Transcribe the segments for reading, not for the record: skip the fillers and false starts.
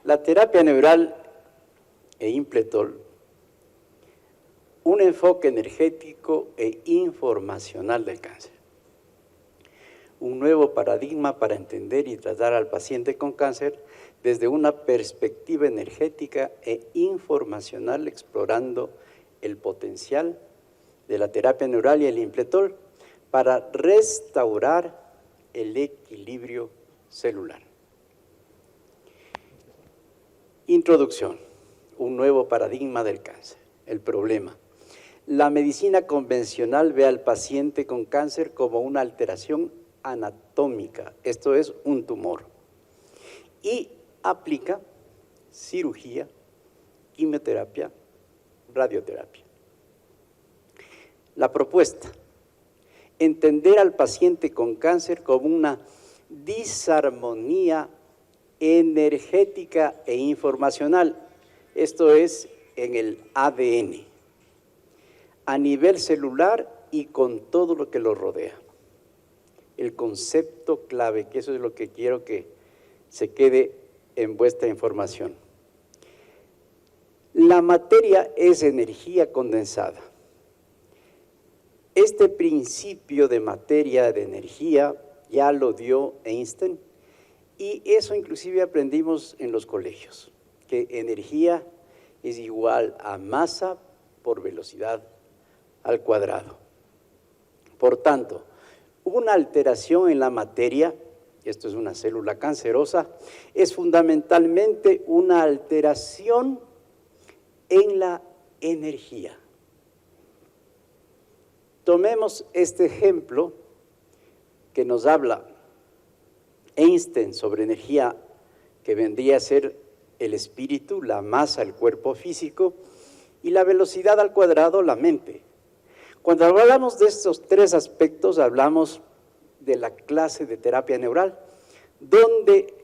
La terapia neural e Impletol, un enfoque energético e informacional del cáncer. Un nuevo paradigma para entender y tratar al paciente con cáncer desde una perspectiva energética e informacional, explorando el potencial de la terapia neural y el Impletol para restaurar el equilibrio celular. Introducción. Un nuevo paradigma del cáncer. El problema. La medicina convencional ve al paciente con cáncer como una alteración anatómica, esto es un tumor, y aplica cirugía, quimioterapia, radioterapia. La propuesta, entender al paciente con cáncer como una disarmonía energética e informacional, esto es en el ADN, a nivel celular y con todo lo que lo rodea. El concepto clave, que eso es lo que quiero que se quede en vuestra información. La materia es energía condensada. Este principio de materia, de energía, ya lo dio Einstein, y eso inclusive aprendimos en los colegios, que energía es igual a masa por velocidad al cuadrado. Por tanto, una alteración en la materia, esto es una célula cancerosa, es fundamentalmente una alteración en la energía. Tomemos este ejemplo que nos habla Einstein sobre energía, que vendría a ser el espíritu, la masa, el cuerpo físico, y la velocidad al cuadrado, la mente. Cuando hablamos de estos tres aspectos, hablamos de la clase de terapia neural, donde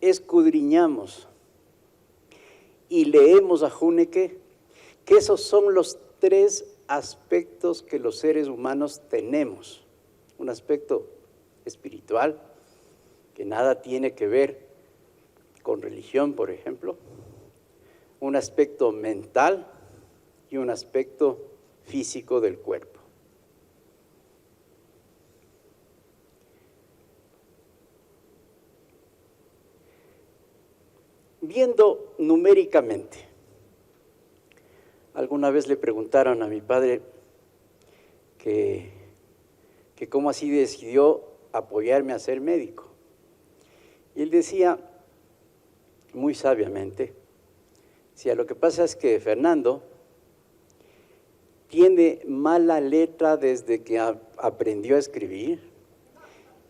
escudriñamos y leemos a Huneke que esos son los tres aspectos que los seres humanos tenemos. Un aspecto espiritual, que nada tiene que ver con religión, por ejemplo, un aspecto mental y un aspecto físico del cuerpo. Viendo numéricamente, alguna vez le preguntaron a mi padre que cómo así decidió apoyarme a ser médico. Y él decía, muy sabiamente, decía, lo que pasa es que Fernando tiene mala letra desde que aprendió a escribir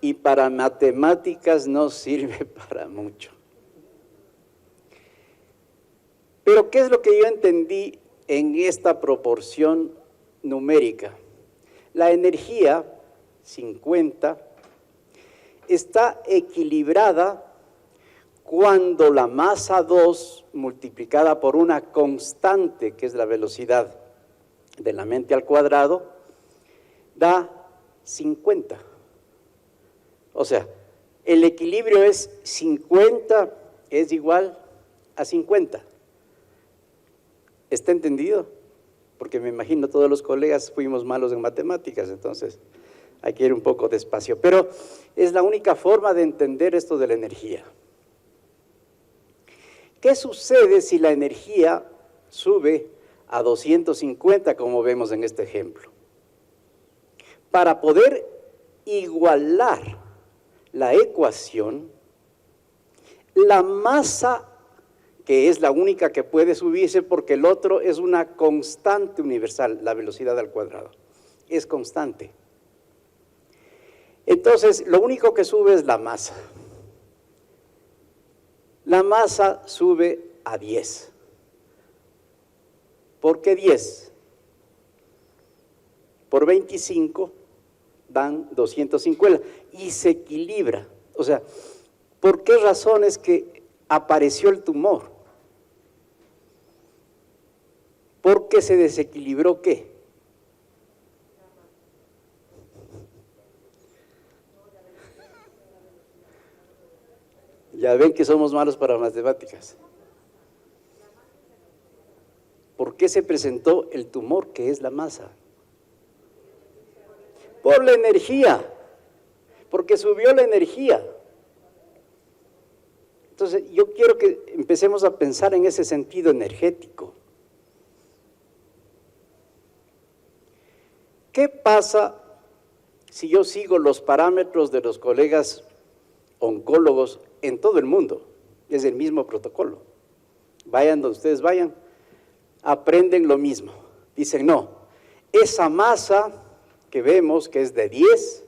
y para matemáticas no sirve para mucho. Pero ¿qué es lo que yo entendí en esta proporción numérica? La energía 50 está equilibrada cuando la masa 2 multiplicada por una constante, que es la velocidad de la mente al cuadrado, da 50. O sea, el equilibrio es 50 es igual a 50. ¿Está entendido? Porque me imagino todos los colegas fuimos malos en matemáticas, entonces hay que ir un poco despacio. Pero es la única forma de entender esto de la energía. ¿Qué sucede si la energía sube a 250, como vemos en este ejemplo? Para poder igualar la ecuación, la masa, que es la única que puede subirse porque el otro es una constante universal, la velocidad al cuadrado, es constante. Entonces, lo único que sube es la masa. La masa sube a 10. ¿Por qué 10? Por 25 dan 250 y se equilibra. O sea, ¿por qué razón es que apareció el tumor? ¿Por qué se desequilibró qué? Ya ven que somos malos para matemáticas. ¿Por qué se presentó el tumor, que es la masa? Por la energía, porque subió la energía. Entonces, yo quiero que empecemos a pensar en ese sentido energético. ¿Qué pasa si yo sigo los parámetros de los colegas oncólogos en todo el mundo? Es el mismo protocolo. Vayan donde ustedes vayan, aprenden lo mismo. Dicen, no, esa masa que vemos que es de 10,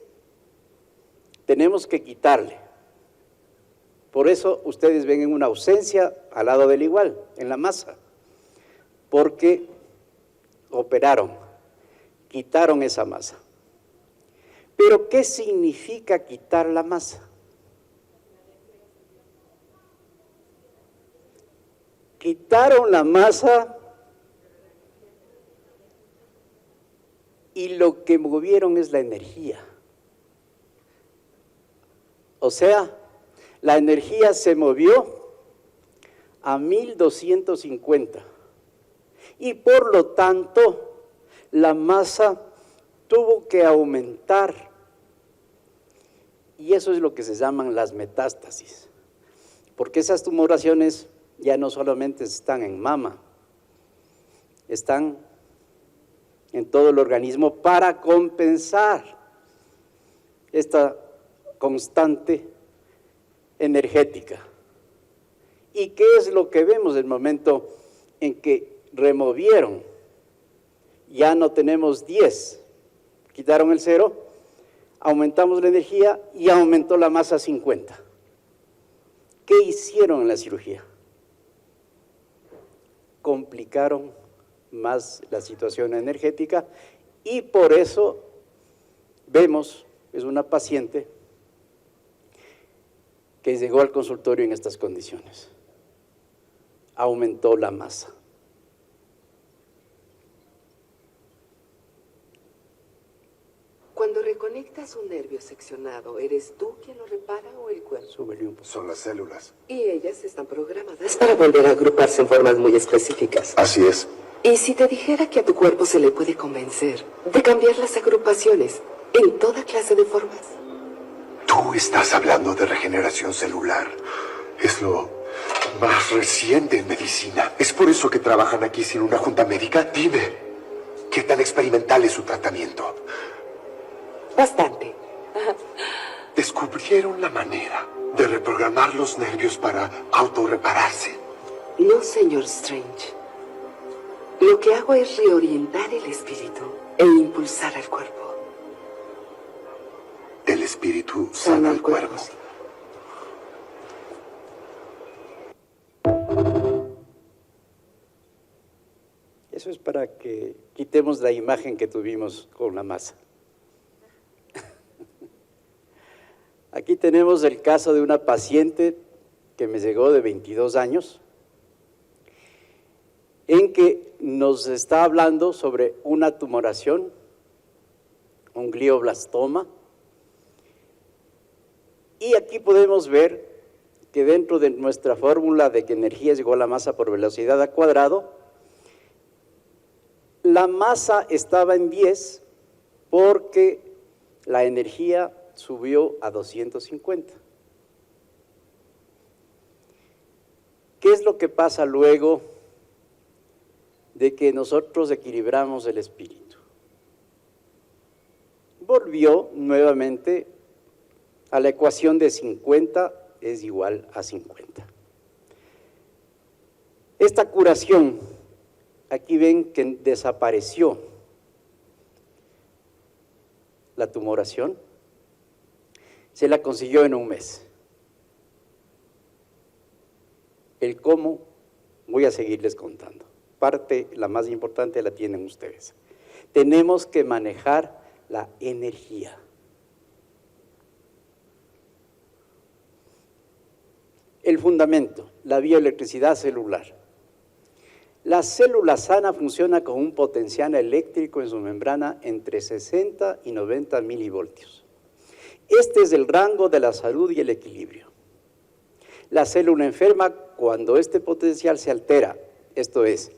tenemos que quitarle. Por eso ustedes ven en una ausencia al lado del igual, en la masa, porque operaron, quitaron esa masa. Pero ¿qué significa quitar la masa? Quitaron la masa y lo que movieron es la energía. O sea, la energía se movió a 1250 y por lo tanto la masa tuvo que aumentar, y eso es lo que se llaman las metástasis, porque esas tumoraciones ya no solamente están en mama, están en todo el organismo para compensar esta constante energética. ¿Y qué es lo que vemos el momento en que removieron? Ya no tenemos 10, quitaron el 0, aumentamos la energía y aumentó la masa a 50. ¿Qué hicieron en la cirugía? Complicaron más la situación energética y por eso vemos, es una paciente que llegó al consultorio en estas condiciones. Aumentó la masa. Cuando reconectas un nervio seccionado, ¿eres tú quien lo repara o el cuerpo? Súbele un poco. Son las células. Y ellas están programadas para volver a agruparse en formas muy específicas. Así es. ¿Y si te dijera que a tu cuerpo se le puede convencer de cambiar las agrupaciones en toda clase de formas? Tú estás hablando de regeneración celular. Es lo más reciente en medicina. ¿Es por eso que trabajan aquí sin una junta médica? Dime, ¿qué tan experimental es su tratamiento? Bastante. Descubrieron la manera de reprogramar los nervios para autorrepararse. No, señor Strange. Lo que hago es reorientar el espíritu e impulsar al cuerpo. El espíritu sana al cuerpo. Eso es para que quitemos la imagen que tuvimos con la masa. Aquí tenemos el caso de una paciente que me llegó de 22 años, en que nos está hablando sobre una tumoración, un glioblastoma, y aquí podemos ver que dentro de nuestra fórmula de que energía es igual a masa por velocidad al cuadrado, la masa estaba en 10 porque la energía subió a 250. ¿Qué es lo que pasa luego de que nosotros equilibramos el espíritu? Volvió nuevamente a la ecuación de 50 es igual a 50. Esta curación, aquí ven que desapareció la tumoración, se la consiguió en un mes. El cómo voy a seguirles contando. Parte, la más importante, la tienen ustedes. Tenemos que manejar la energía. El fundamento, la bioelectricidad celular. La célula sana funciona con un potencial eléctrico en su membrana entre 60 y 90 milivoltios. Este es el rango de la salud y el equilibrio. La célula enferma cuando este potencial se altera, esto es,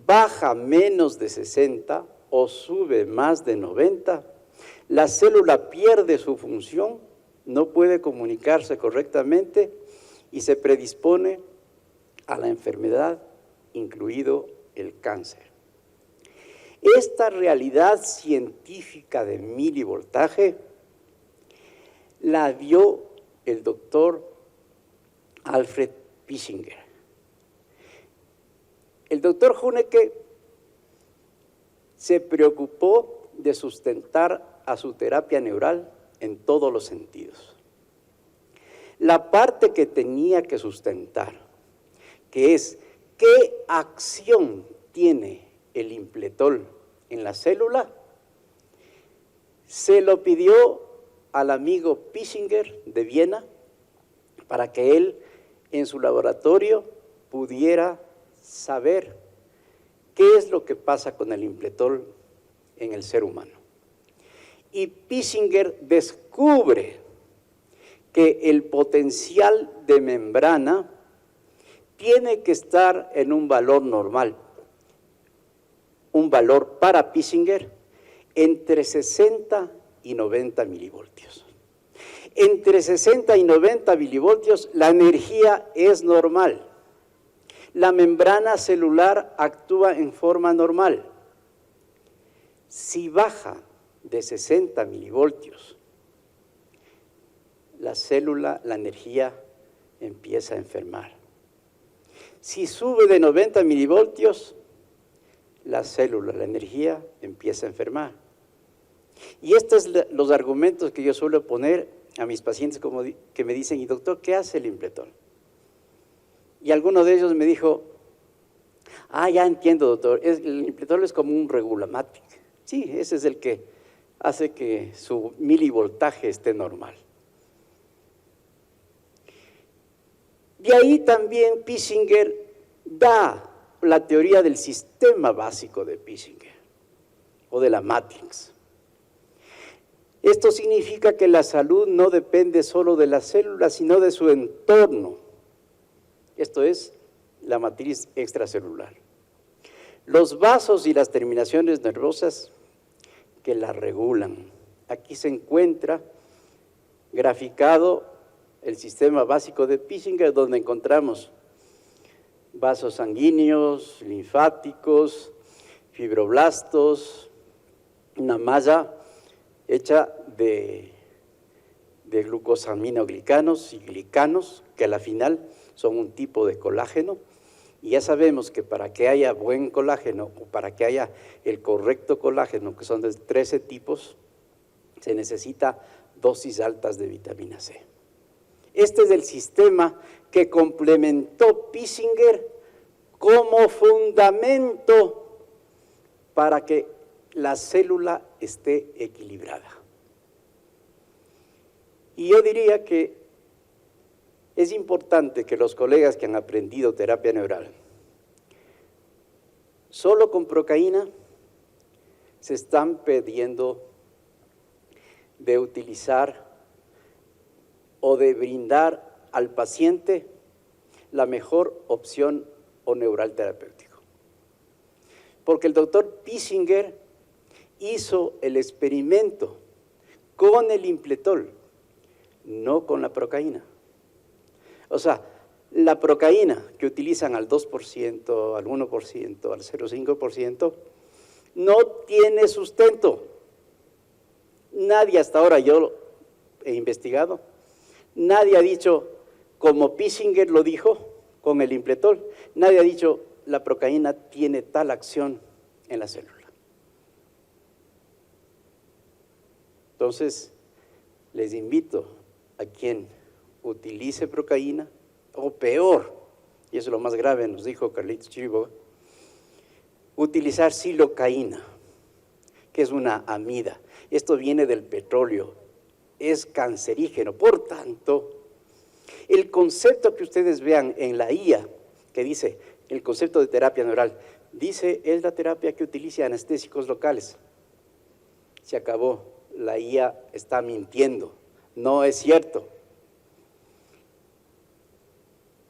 baja menos de 60 o sube más de 90, la célula pierde su función, no puede comunicarse correctamente y se predispone a la enfermedad, incluido el cáncer. Esta realidad científica de milivoltaje la vio el doctor Alfred Pischinger. El doctor Huneke se preocupó de sustentar a su terapia neural en todos los sentidos. La parte que tenía que sustentar, que es qué acción tiene el impletol en la célula, se lo pidió al amigo Pischinger de Viena para que él en su laboratorio pudiera saber qué es lo que pasa con el impletol en el ser humano. Y Pischinger descubre que el potencial de membrana tiene que estar en un valor normal, un valor para Pischinger entre 60 y 90 milivoltios. Entre 60 y 90 milivoltios la energía es normal. La membrana celular actúa en forma normal. Si baja de 60 milivoltios, la célula, la energía empieza a enfermar. Si sube de 90 milivoltios, la célula, la energía empieza a enfermar. Y estos son los argumentos que yo suelo poner a mis pacientes que me dicen, y doctor, ¿qué hace el impletol? Y alguno de ellos me dijo, ya entiendo, doctor, el impletol es como un Regulamatic. Sí, ese es el que hace que su milivoltaje esté normal. De ahí también Pischinger da la teoría del sistema básico de Pischinger, o de la Matrix. Esto significa que la salud no depende solo de las células, sino de su entorno. Esto es la matriz extracelular. Los vasos y las terminaciones nerviosas que la regulan. Aquí se encuentra graficado el sistema básico de Pischinger, donde encontramos vasos sanguíneos, linfáticos, fibroblastos, una malla hecha de glucosaminoglicanos y glicanos, que a la final son un tipo de colágeno, y ya sabemos que para que haya buen colágeno, o para que haya el correcto colágeno, que son de 13 tipos, se necesita dosis altas de vitamina C. Este es el sistema que complementó Pischinger como fundamento para que la célula esté equilibrada. Y yo diría que es importante que los colegas que han aprendido terapia neural, solo con procaína, se están pidiendo de utilizar o de brindar al paciente la mejor opción o neural terapéutico. Porque el doctor Pischinger hizo el experimento con el impletol, no con la procaína. O sea, la procaína que utilizan al 2%, al 1%, al 0,5%, no tiene sustento. Nadie hasta ahora, yo he investigado, nadie ha dicho, como Pischinger lo dijo con el impletol, nadie ha dicho la procaína tiene tal acción en la célula. Entonces, les invito a quien utilice procaína, o peor, y eso es lo más grave, nos dijo Carlitos Chiriboga, utilizar silocaína, que es una amida. Esto viene del petróleo, es cancerígeno. Por tanto, el concepto que ustedes vean en la IA, que dice el concepto de terapia neural, dice es la terapia que utiliza anestésicos locales. Se acabó. La IA está mintiendo, no es cierto.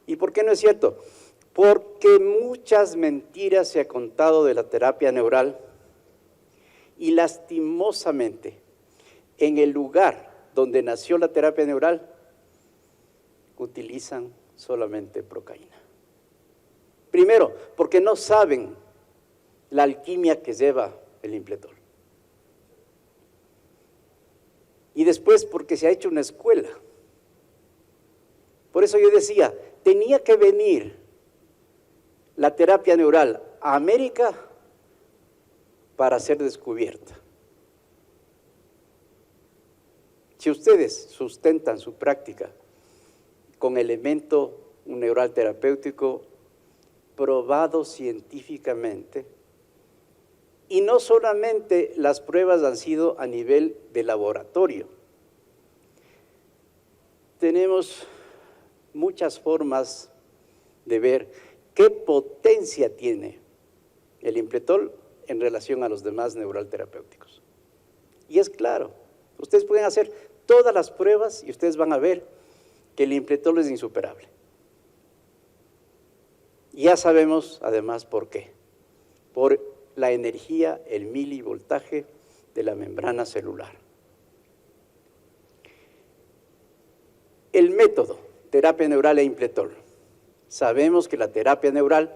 ¿Y por qué no es cierto? Porque muchas mentiras se ha contado de la terapia neural y lastimosamente en el lugar donde nació la terapia neural utilizan solamente procaína. Primero, porque no saben la alquimia que lleva el Impletol. Y después porque se ha hecho una escuela. Por eso yo decía, tenía que venir la terapia neural a América para ser descubierta. Si ustedes sustentan su práctica con elemento neural terapéutico probado científicamente, y no solamente las pruebas han sido a nivel de laboratorio. Tenemos muchas formas de ver qué potencia tiene el Impletol en relación a los demás neural terapéuticos. Y es claro, ustedes pueden hacer todas las pruebas y ustedes van a ver que el Impletol es insuperable. Ya sabemos además por qué. Por la energía, el milivoltaje de la membrana celular. El método, terapia neural e Impletol. Sabemos que la terapia neural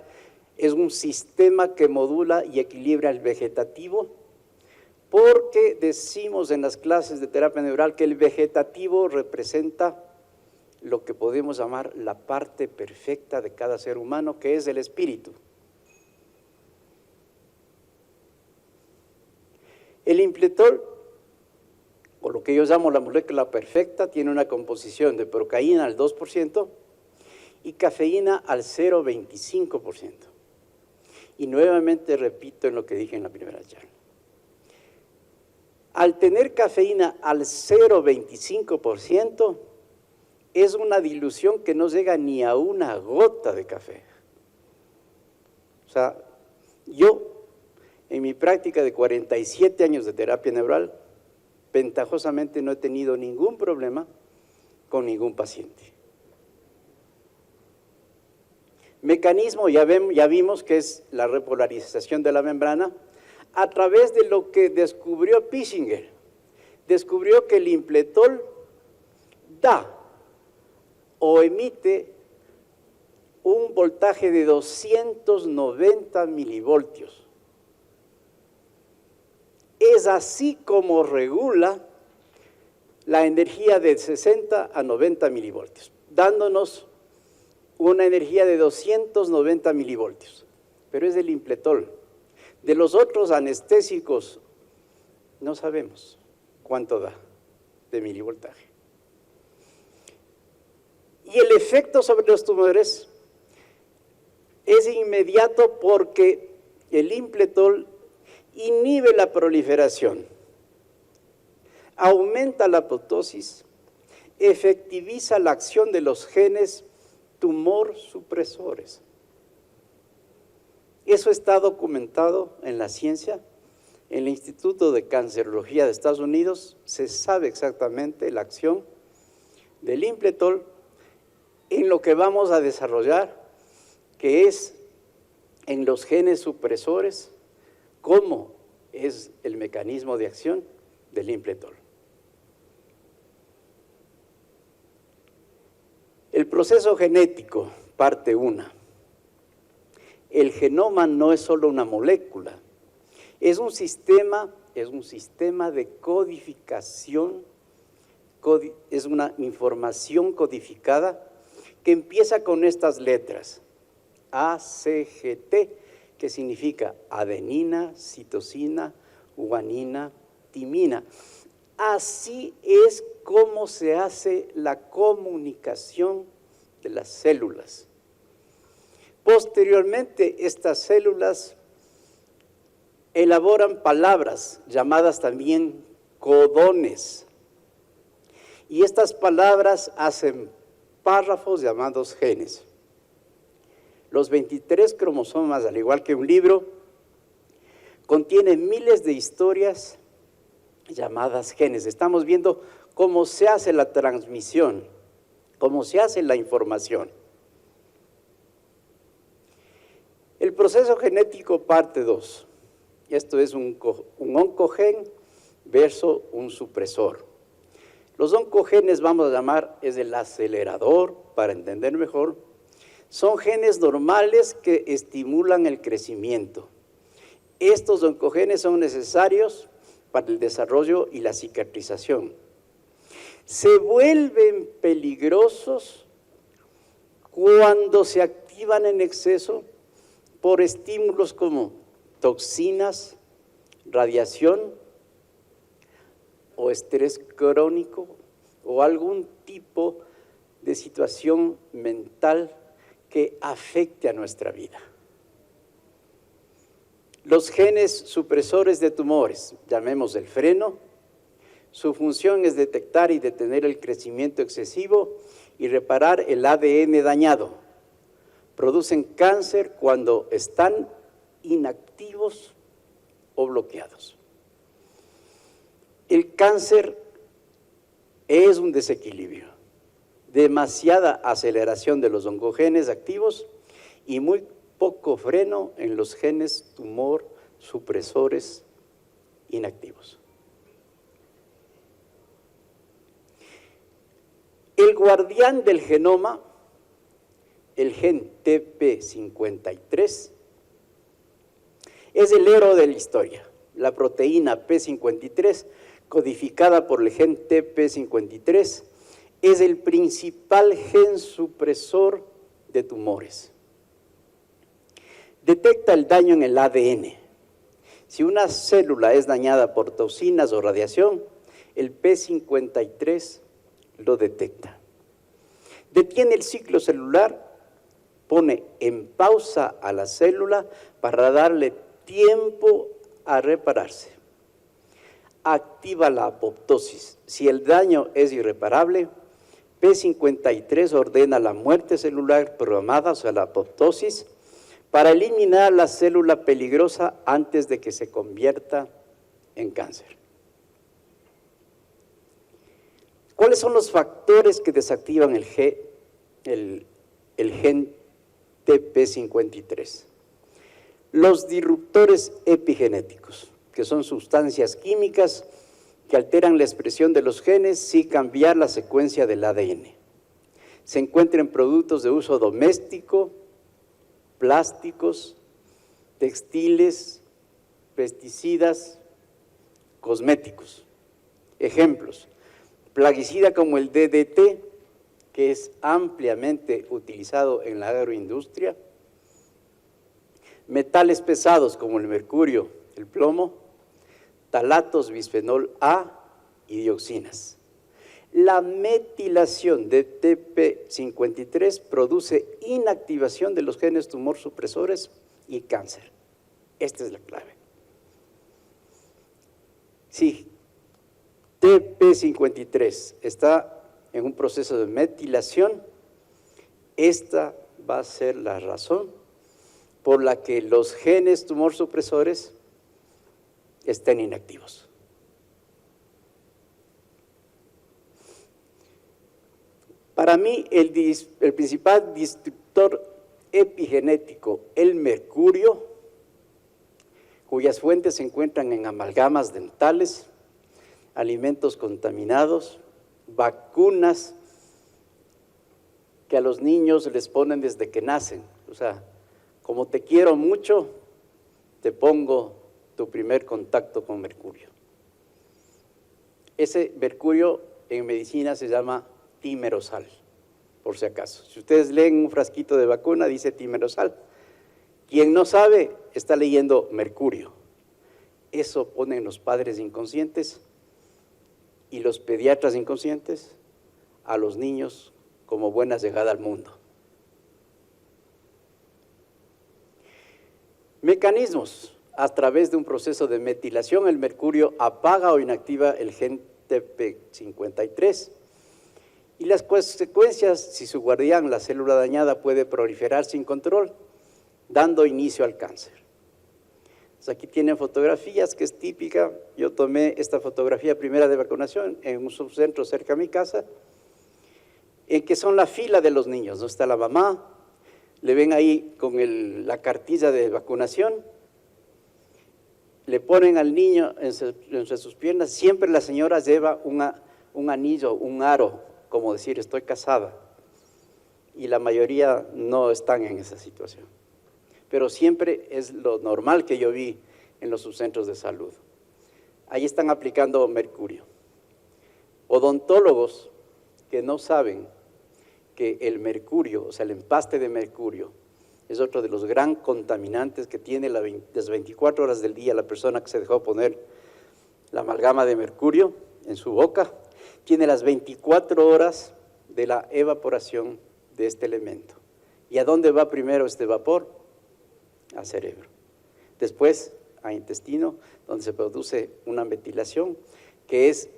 es un sistema que modula y equilibra el vegetativo, porque decimos en las clases de terapia neural que el vegetativo representa lo que podemos llamar la parte perfecta de cada ser humano, que es el espíritu. El Impletol, o lo que yo llamo la molécula perfecta, tiene una composición de procaína al 2% y cafeína al 0,25%. Y nuevamente repito en lo que dije en la primera charla. Al tener cafeína al 0,25%, es una dilución que no llega ni a una gota de café. O sea, yo en mi práctica de 47 años de terapia neural, ventajosamente no he tenido ningún problema con ningún paciente. Mecanismo, ya vimos que es la repolarización de la membrana a través de lo que descubrió Pischinger. Descubrió que el Impletol da o emite un voltaje de 290 milivoltios. Es así como regula la energía de 60 a 90 milivoltios, dándonos una energía de 290 milivoltios. Pero es del Impletol. De los otros anestésicos no sabemos cuánto da de milivoltaje. Y el efecto sobre los tumores es inmediato porque el Impletol inhibe la proliferación, aumenta la apoptosis, efectiviza la acción de los genes tumor supresores. Eso está documentado en la ciencia. En el Instituto de Cancerología de Estados Unidos se sabe exactamente la acción del Impletol en lo que vamos a desarrollar, que es en los genes supresores, cómo es el mecanismo de acción del Impletol. El proceso genético, parte 1. El genoma no es solo una molécula, es un sistema de codificación, es una información codificada que empieza con estas letras, ACGT, que significa adenina, citosina, guanina, timina. Así es como se hace la comunicación de las células. Posteriormente, estas células elaboran palabras llamadas también codones. Y estas palabras hacen párrafos llamados genes. Los 23 cromosomas, al igual que un libro, contienen miles de historias llamadas genes. Estamos viendo cómo se hace la transmisión, cómo se hace la información. proceso genético parte 2. Esto es un oncogen versus un supresor. Los oncogenes, vamos a llamar, es el acelerador, para entender mejor. Son genes normales que estimulan el crecimiento. Estos oncogenes son necesarios para el desarrollo y la cicatrización. Se vuelven peligrosos cuando se activan en exceso por estímulos como toxinas, radiación o estrés crónico o algún tipo de situación mental que afecte a nuestra vida. Los genes supresores de tumores, llamemos el freno, su función es detectar y detener el crecimiento excesivo y reparar el ADN dañado. Producen cáncer cuando están inactivos o bloqueados. El cáncer es un desequilibrio, demasiada aceleración de los oncogenes activos y muy poco freno en los genes tumor supresores inactivos. El guardián del genoma, el gen TP53, es el héroe de la historia. La proteína P53, codificada por el gen TP53, es el principal gen supresor de tumores. Detecta el daño en el ADN. Si una célula es dañada por toxinas o radiación, el P53 lo detecta. Detiene el ciclo celular, pone en pausa a la célula para darle tiempo a repararse. Activa la apoptosis. Si el daño es irreparable, P53 ordena la muerte celular programada, o sea, la apoptosis, para eliminar la célula peligrosa antes de que se convierta en cáncer. ¿Cuáles son los factores que desactivan el gen TP53? Los disruptores epigenéticos, que son sustancias químicas que alteran la expresión de los genes sin cambiar la secuencia del ADN. Se encuentran en productos de uso doméstico, plásticos, textiles, pesticidas, cosméticos. Ejemplos: plaguicida como el DDT, que es ampliamente utilizado en la agroindustria, metales pesados como el mercurio, el plomo, talatos, bisfenol A y dioxinas. La metilación de TP53 produce inactivación de los genes tumor supresores y cáncer. Esta es la clave. Si TP53 está en un proceso de metilación, esta va a ser la razón por la que los genes tumor supresores estén inactivos. Para mí, el principal disruptor epigenético, el mercurio, cuyas fuentes se encuentran en amalgamas dentales, alimentos contaminados, vacunas que a los niños les ponen desde que nacen. O sea, como te quiero mucho, te pongo tu primer contacto con mercurio. Ese mercurio en medicina se llama timerosal, por si acaso. Si ustedes leen un frasquito de vacuna, dice timerosal. Quien no sabe, está leyendo mercurio. Eso ponen los padres inconscientes y los pediatras inconscientes a los niños como buena llegada al mundo. Mecanismos. A través de un proceso de metilación, el mercurio apaga o inactiva el gen TP53. Y las consecuencias, si su guardián, la célula dañada, puede proliferar sin control, dando inicio al cáncer. Entonces aquí tienen fotografías, que es típica. Yo tomé esta fotografía primera de vacunación en un subcentro cerca a mi casa, en que son la fila de los niños, ¿no? Está la mamá, le ven ahí con la cartilla de vacunación, le ponen al niño entre sus piernas, siempre la señora lleva un anillo, un aro, como decir estoy casada, y la mayoría no están en esa situación. Pero siempre es lo normal que yo vi en los subcentros de salud. Ahí están aplicando mercurio. Odontólogos que no saben que el mercurio, o sea, el empaste de mercurio, es otro de los gran contaminantes que tiene las 24 horas del día la persona que se dejó poner la amalgama de mercurio en su boca, tiene las 24 horas de la evaporación de este elemento. ¿Y a dónde va primero este vapor? Al cerebro. Después a intestino, donde se produce una metilación, que es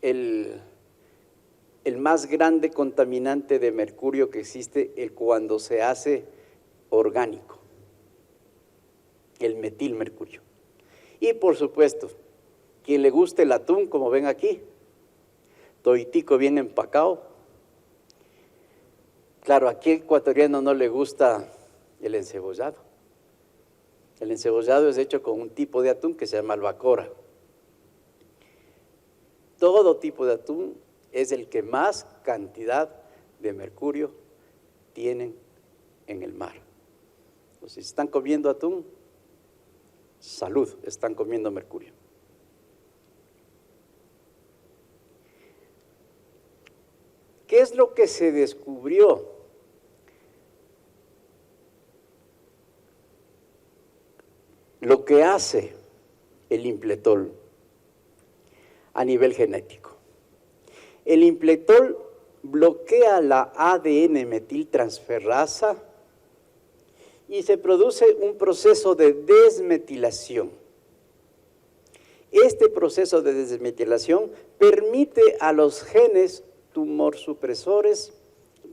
el más grande contaminante de mercurio que existe cuando se hace orgánico, el metilmercurio. Y por supuesto, quien le guste el atún, como ven aquí, toitico bien empacado. Claro, aquí al ecuatoriano no le gusta el encebollado. El encebollado es hecho con un tipo de atún que se llama albacora. Todo tipo de atún es el que más cantidad de mercurio tienen en el mar. Entonces, si están comiendo atún, salud, están comiendo mercurio. ¿Qué es lo que se descubrió? Lo que hace el impletol a nivel genético. El impletol bloquea la ADN metiltransferasa y se produce un proceso de desmetilación. Este proceso de desmetilación permite a los genes tumorsupresores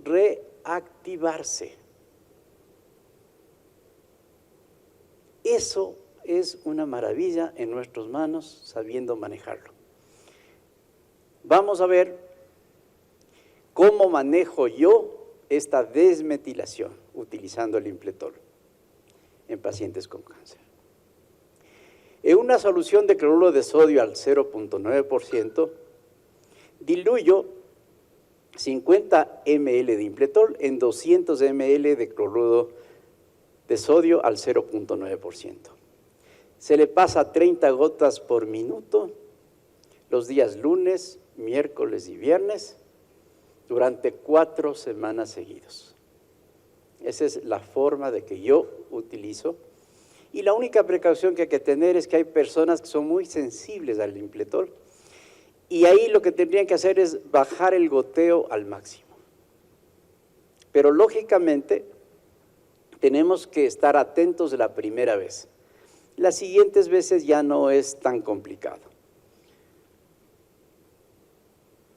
reactivarse. Eso es una maravilla en nuestras manos, sabiendo manejarlo. Vamos a ver cómo manejo yo esta desmetilación utilizando el impletol en pacientes con cáncer. En una solución de cloruro de sodio al 0.9%, diluyo 50 ml de impletol en 200 ml de cloruro de sodio al 0.9%. Se le pasa 30 gotas por minuto los días lunes, miércoles y viernes durante 4 semanas seguidos. Esa es la forma de que yo utilizo. Y la única precaución que hay que tener es que hay personas que son muy sensibles al impletol y ahí lo que tendrían que hacer es bajar el goteo al máximo. Pero lógicamente tenemos que estar atentos la primera vez. Las siguientes veces ya no es tan complicado.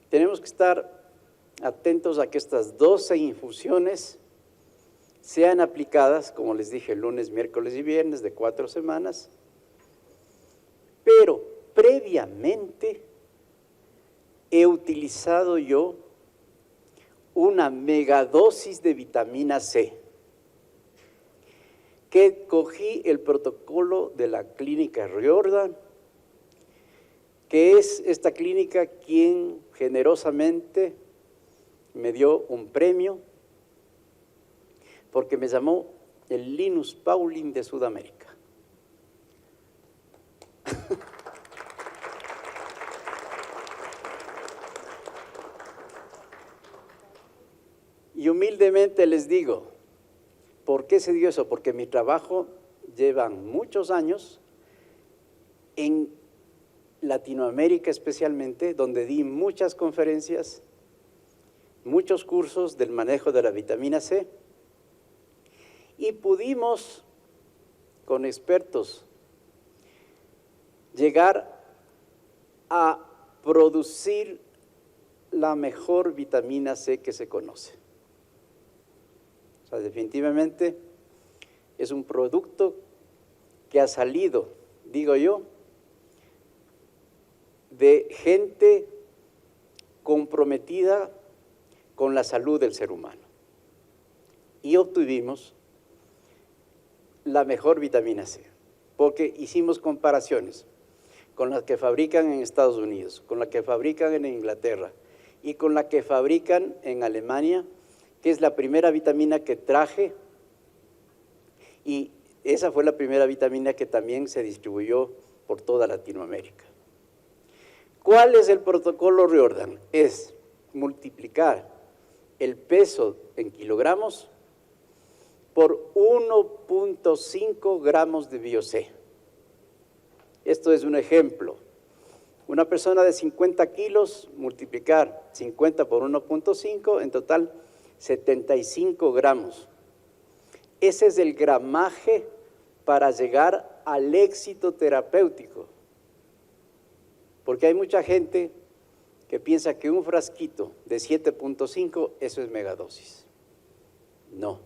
Tenemos que estar atentos a que estas 12 infusiones sean aplicadas, como les dije, lunes, miércoles y viernes de 4 semanas, pero previamente he utilizado yo una megadosis de vitamina C, que cogí el protocolo de la clínica Riordan, que es esta clínica quien generosamente me dio un premio porque me llamó el Linus Pauling de Sudamérica. Y humildemente les digo, ¿por qué se dio eso? Porque mi trabajo llevan muchos años en Latinoamérica especialmente, donde di muchas conferencias, muchos cursos del manejo de la vitamina C, y pudimos, con expertos, llegar a producir la mejor vitamina C que se conoce. O sea, definitivamente es un producto que ha salido, digo yo, de gente comprometida con la salud del ser humano. y obtuvimos la mejor vitamina C, porque hicimos comparaciones con las que fabrican en Estados Unidos, con la que fabrican en Inglaterra y con la que fabrican en Alemania, que es la primera vitamina que traje, y esa fue la primera vitamina que también se distribuyó por toda Latinoamérica. ¿Cuál es el protocolo Riordan? Es multiplicar el peso en kilogramos por 1.5 gramos de Bio-C. Esto es un ejemplo. Una persona de 50 kilos, multiplicar 50 por 1.5, en total 75 gramos. Ese es el gramaje para llegar al éxito terapéutico. Porque hay mucha gente que piensa que un frasquito de 7.5, eso es megadosis. No.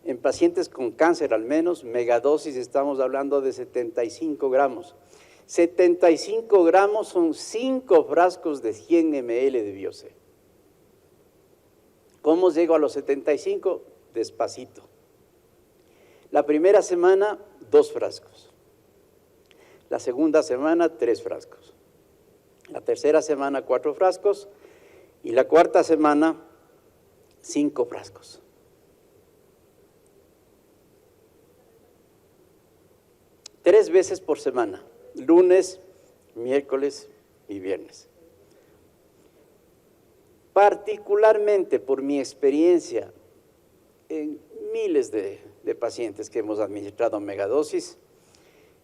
En pacientes con cáncer al menos, megadosis estamos hablando de 75 gramos. 75 gramos son 5 frascos de 100 ml de Bio-C. ¿Cómo llego a los 75? Despacito. La primera semana, 2 frascos. La segunda semana, 3 frascos. La tercera semana, 4 frascos. Y la cuarta semana, 5 frascos. Tres veces por semana, lunes, miércoles y viernes. Particularmente por mi experiencia en miles de pacientes que hemos administrado megadosis,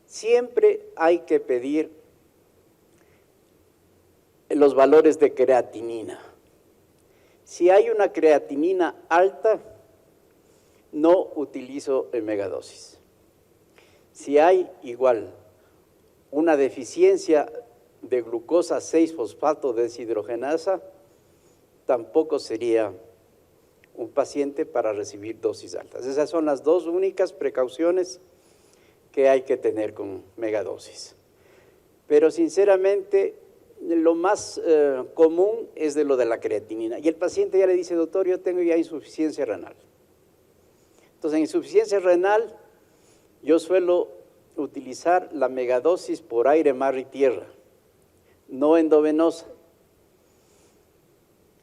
siempre hay que pedir los valores de creatinina. Si hay una creatinina alta, no utilizo el megadosis. Si hay igual una deficiencia de glucosa 6-fosfato deshidrogenasa, tampoco sería un paciente para recibir dosis altas. Esas son las dos únicas precauciones que hay que tener con megadosis. Pero sinceramente, lo más común es de lo de la creatinina. Y el paciente ya le dice, doctor, yo tengo ya insuficiencia renal. Entonces, en insuficiencia renal, yo suelo utilizar la megadosis por aire, mar y tierra, no endovenosa.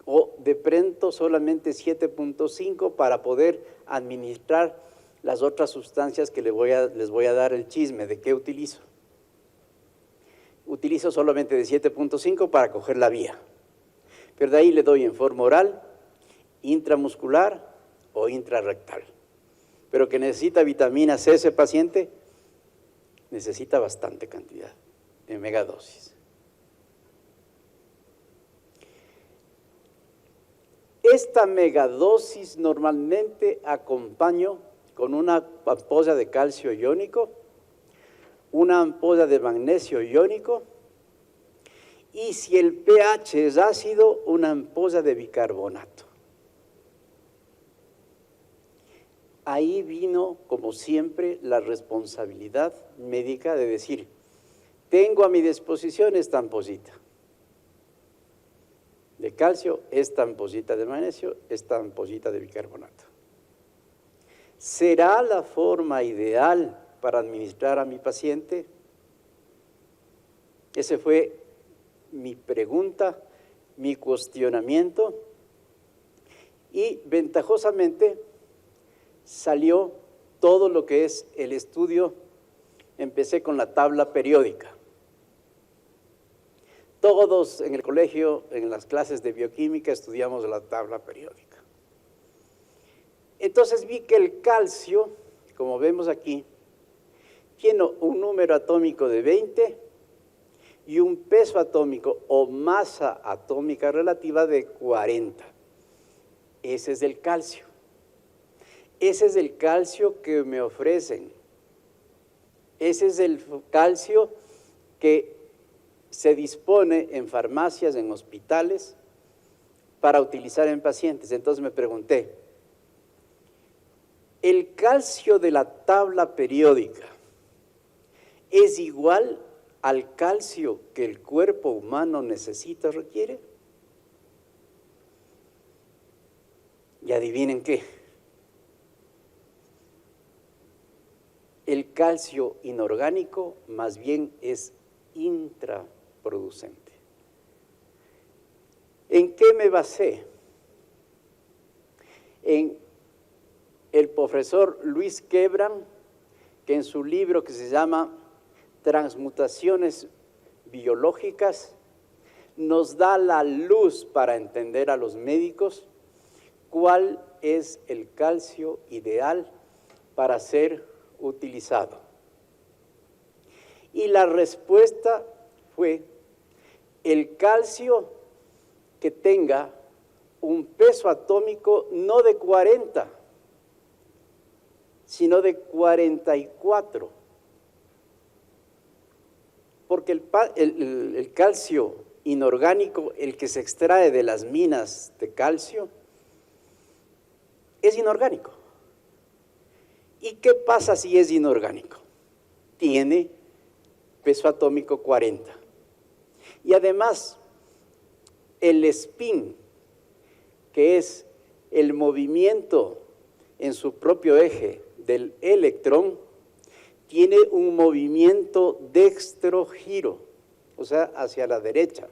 O de pronto solamente 7.5 para poder administrar las otras sustancias que les voy a dar el chisme de qué utilizo. Utilizo solamente de 7.5 para coger la vía. Pero de ahí le doy en forma oral, intramuscular o intrarrectal. Pero que necesita vitamina C ese paciente, necesita bastante cantidad de megadosis. Esta megadosis normalmente acompaño con una ampolla de calcio iónico, una ampolla de magnesio iónico y si el pH es ácido, una ampolla de bicarbonato. Ahí vino, como siempre, la responsabilidad médica de decir, tengo a mi disposición esta ampollita de calcio, esta ampollita de magnesio, esta ampollita de bicarbonato. ¿Será la forma ideal para administrar a mi paciente? Ese fue mi pregunta, mi cuestionamiento, y ventajosamente salió todo lo que es el estudio. Empecé con la tabla periódica. Todos en el colegio, en las clases de bioquímica, estudiamos la tabla periódica. Entonces vi que el calcio, como vemos aquí, tiene un número atómico de 20 y un peso atómico o masa atómica relativa de 40. Ese es el calcio. Ese es el calcio que me ofrecen. Ese es el calcio que se dispone en farmacias, en hospitales, para utilizar en pacientes. Entonces me pregunté, ¿el calcio de la tabla periódica es igual al calcio que el cuerpo humano necesita o requiere? Y adivinen qué. El calcio inorgánico más bien es intraproducente. ¿En qué me basé? En el profesor Luis Quebran, que en su libro que se llama Transmutaciones Biológicas, nos da la luz para entender a los médicos cuál es el calcio ideal para ser utilizado. Y la respuesta fue el calcio que tenga un peso atómico no de 40, sino de 44. Porque el calcio inorgánico, el que se extrae de las minas de calcio, es inorgánico. ¿Y qué pasa si es inorgánico? Tiene peso atómico 40. Y además, el spin, que es el movimiento en su propio eje del electrón, tiene un movimiento dextrogiro, o sea, hacia la derecha.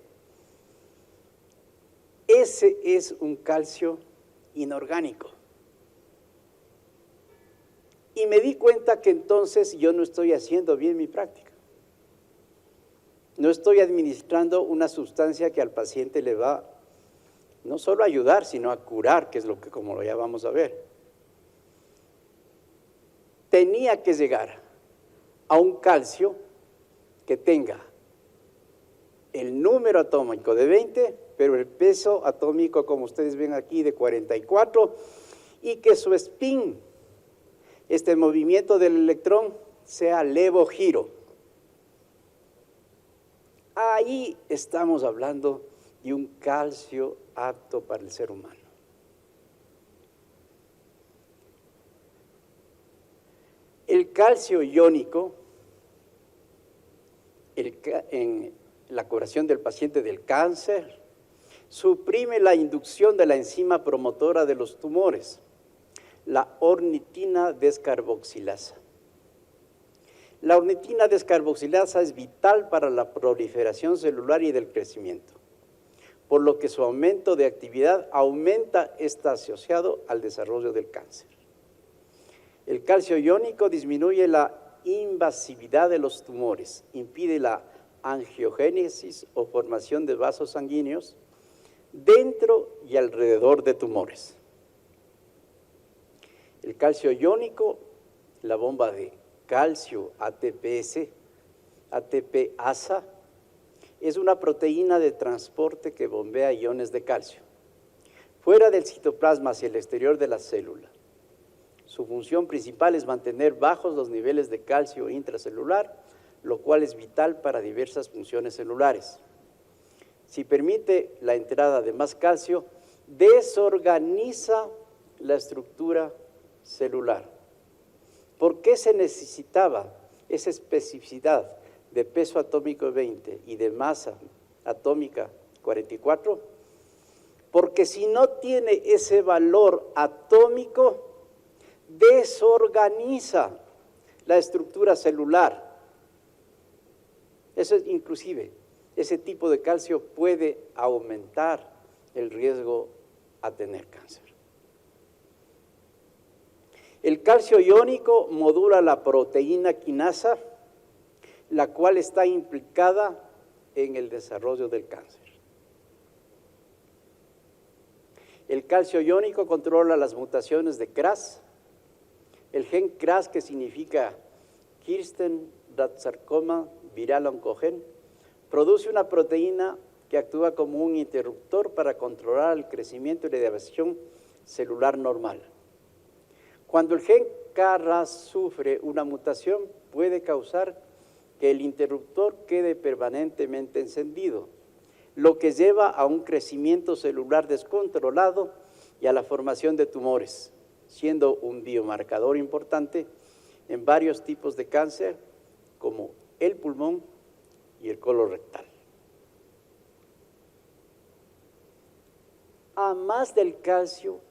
Ese es un calcio inorgánico. Y me di cuenta que entonces yo no estoy haciendo bien mi práctica. No estoy administrando una sustancia que al paciente le va no solo a ayudar, sino a curar, que es lo que como ya vamos a ver. Tenía que llegar a un calcio que tenga el número atómico de 20, pero el peso atómico, como ustedes ven aquí, de 44, y que su spin, este movimiento del electrón, sea levogiro. Ahí estamos hablando de un calcio apto para el ser humano. El calcio iónico, en la curación del paciente del cáncer, suprime la inducción de la enzima promotora de los tumores, la ornitina descarboxilasa. La ornitina descarboxilasa es vital para la proliferación celular y del crecimiento, por lo que su aumento de actividad está asociado al desarrollo del cáncer. El calcio iónico disminuye la invasividad de los tumores, impide la angiogénesis o formación de vasos sanguíneos dentro y alrededor de tumores. El calcio iónico, la bomba de calcio ATPasa, es una proteína de transporte que bombea iones de calcio fuera del citoplasma hacia el exterior de la célula. Su función principal es mantener bajos los niveles de calcio intracelular, lo cual es vital para diversas funciones celulares. Si permite la entrada de más calcio, desorganiza la estructura celular. ¿Por qué se necesitaba esa especificidad de peso atómico 20 y de masa atómica 44? Porque si no tiene ese valor atómico, desorganiza la estructura celular. Eso es, inclusive, ese tipo de calcio puede aumentar el riesgo a tener cáncer. El calcio iónico modula la proteína quinasa, la cual está implicada en el desarrollo del cáncer. El calcio iónico controla las mutaciones de KRAS. El gen KRAS, que significa Kirsten-Rath-Sarcoma Viral Oncogen, produce una proteína que actúa como un interruptor para controlar el crecimiento y la división celular normal. Cuando el gen KRAS sufre una mutación, puede causar que el interruptor quede permanentemente encendido, lo que lleva a un crecimiento celular descontrolado y a la formación de tumores, siendo un biomarcador importante en varios tipos de cáncer, como el pulmón y el colorectal. A más del calcio,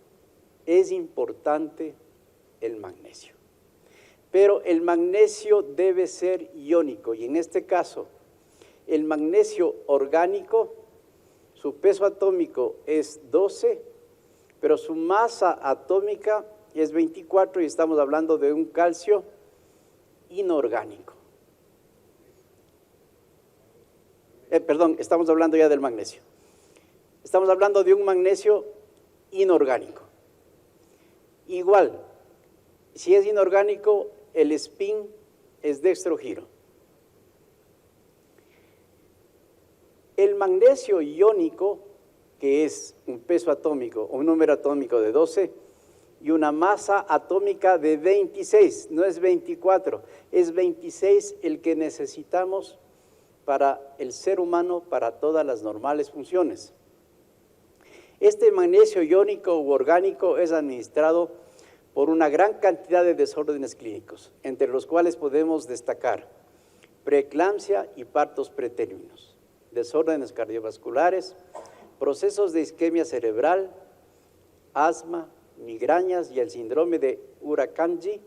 es importante el magnesio. Pero el magnesio debe ser iónico y en este caso el magnesio orgánico, su peso atómico es 12, pero su masa atómica es 24 y estamos hablando de un calcio inorgánico. Perdón, estamos hablando ya del magnesio. Estamos hablando de un magnesio inorgánico. Igual, si es inorgánico, el spin es dextrogiro. El magnesio iónico, que es un peso atómico o un número atómico de 12 y una masa atómica de 26, no es 24, es 26 el que necesitamos para el ser humano, para todas las normales funciones. Este magnesio iónico u orgánico es administrado por una gran cantidad de desórdenes clínicos, entre los cuales podemos destacar preeclampsia y partos pretérminos, desórdenes cardiovasculares, procesos de isquemia cerebral, asma, migrañas y el síndrome de Urakaji,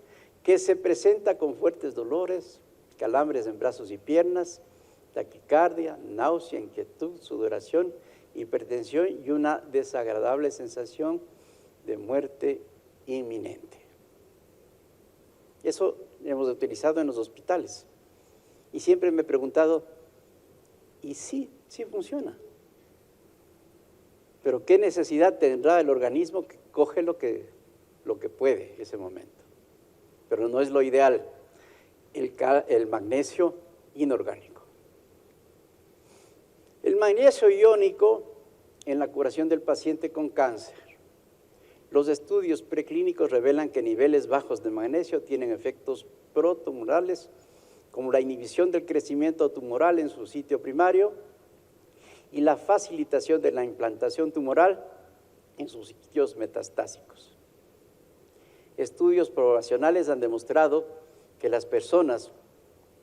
que se presenta con fuertes dolores, calambres en brazos y piernas, taquicardia, náusea, inquietud, sudoración, hipertensión y una desagradable sensación de muerte inminente. Eso hemos utilizado en los hospitales. Y siempre me he preguntado, ¿y sí funciona? Pero ¿qué necesidad tendrá el organismo que coge lo que puede en ese momento? Pero no es lo ideal, el magnesio inorgánico. El magnesio iónico en la curación del paciente con cáncer. Los estudios preclínicos revelan que niveles bajos de magnesio tienen efectos protumorales, como la inhibición del crecimiento tumoral en su sitio primario y la facilitación de la implantación tumoral en sus sitios metastásicos. Estudios poblacionales han demostrado que las personas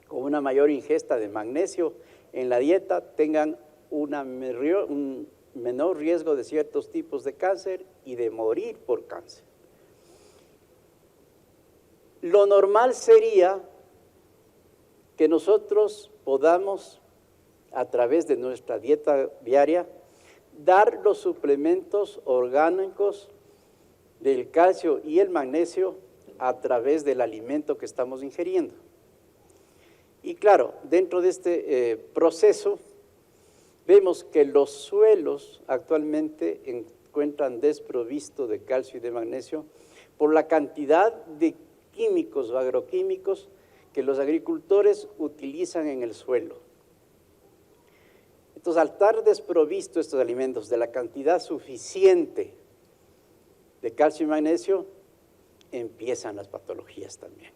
con una mayor ingesta de magnesio en la dieta tengan un menor riesgo de ciertos tipos de cáncer y de morir por cáncer. Lo normal sería que nosotros podamos, a través de nuestra dieta diaria, dar los suplementos orgánicos del calcio y el magnesio a través del alimento que estamos ingiriendo. Y claro, dentro de este proceso, vemos que los suelos actualmente encuentran desprovisto de calcio y de magnesio por la cantidad de químicos o agroquímicos que los agricultores utilizan en el suelo. Entonces, al estar desprovisto estos alimentos de la cantidad suficiente de calcio y magnesio, empiezan las patologías también.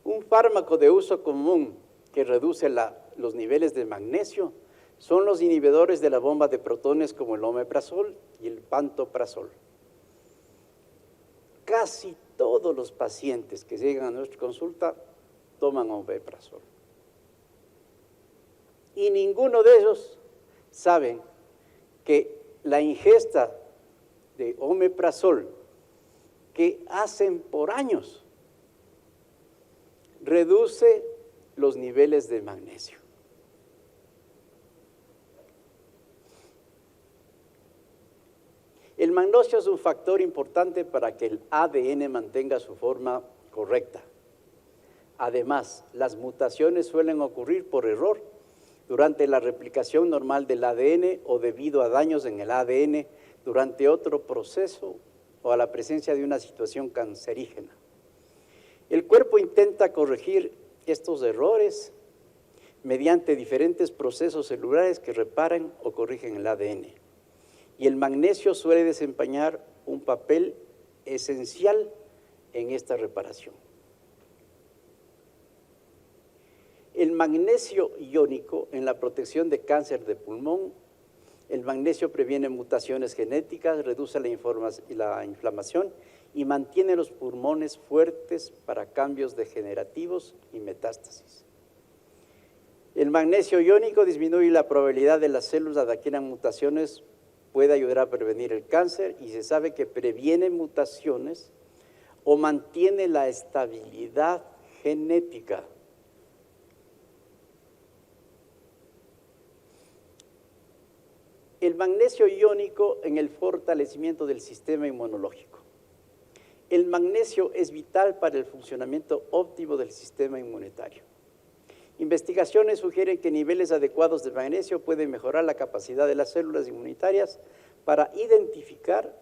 Un fármaco de uso común que reduce los niveles de magnesio son los inhibidores de la bomba de protones como el omeprazol y el pantoprazol. Casi todos los pacientes que llegan a nuestra consulta toman omeprazol. Y ninguno de ellos saben que la ingesta de omeprazol que hacen por años reduce los niveles de magnesio. El magnesio es un factor importante para que el ADN mantenga su forma correcta. Además, las mutaciones suelen ocurrir por error durante la replicación normal del ADN o debido a daños en el ADN durante otro proceso o a la presencia de una situación cancerígena. El cuerpo intenta corregir estos errores mediante diferentes procesos celulares que reparan o corrigen el ADN. Y el magnesio suele desempeñar un papel esencial en esta reparación. El magnesio iónico en la protección de cáncer de pulmón. El magnesio previene mutaciones genéticas, reduce la inflamación y mantiene los pulmones fuertes para cambios degenerativos y metástasis. El magnesio iónico disminuye la probabilidad de las células de adquieran mutaciones puede ayudar a prevenir el cáncer y se sabe que previene mutaciones o mantiene la estabilidad genética. El magnesio iónico en el fortalecimiento del sistema inmunológico. El magnesio es vital para el funcionamiento óptimo del sistema inmunitario. Investigaciones sugieren que niveles adecuados de magnesio pueden mejorar la capacidad de las células inmunitarias para identificar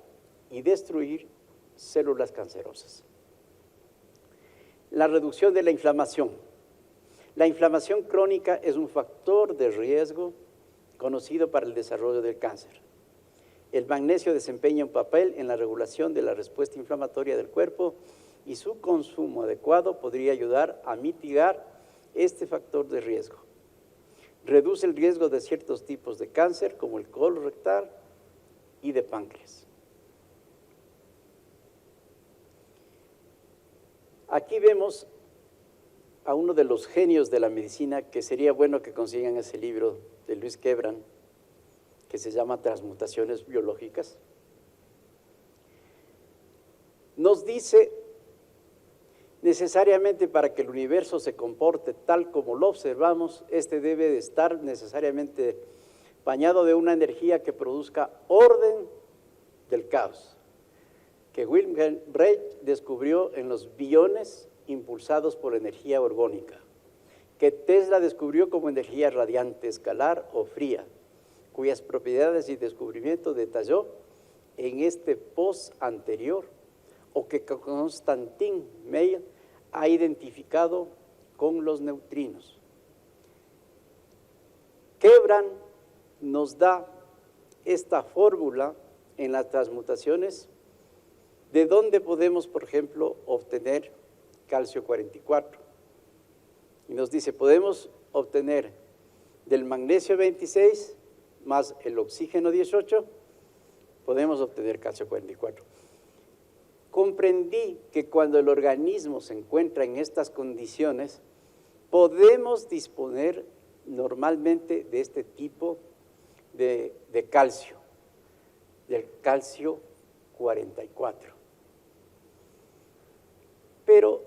y destruir células cancerosas. La reducción de la inflamación. La inflamación crónica es un factor de riesgo conocido para el desarrollo del cáncer. El magnesio desempeña un papel en la regulación de la respuesta inflamatoria del cuerpo y su consumo adecuado podría ayudar a mitigar este factor de riesgo. Reduce el riesgo de ciertos tipos de cáncer como el colon rectal y de páncreas. Aquí vemos a uno de los genios de la medicina, que sería bueno que consigan ese libro de Luis Quebran, que se llama Transmutaciones Biológicas. Nos dice, necesariamente para que el universo se comporte tal como lo observamos, este debe de estar necesariamente bañado de una energía que produzca orden del caos, que Wilhelm Reich descubrió en los biones impulsados por energía orgónica, que Tesla descubrió como energía radiante, escalar o fría, cuyas propiedades y descubrimiento detalló en este post anterior, o que Constantin Meyer ha identificado con los neutrinos. Quebran nos da esta fórmula en las transmutaciones de donde podemos, por ejemplo, obtener calcio 44. Y nos dice, podemos obtener del magnesio 26 más el oxígeno 18, podemos obtener calcio 44. Comprendí que cuando el organismo se encuentra en estas condiciones, podemos disponer normalmente de este tipo de calcio, del calcio 44. Pero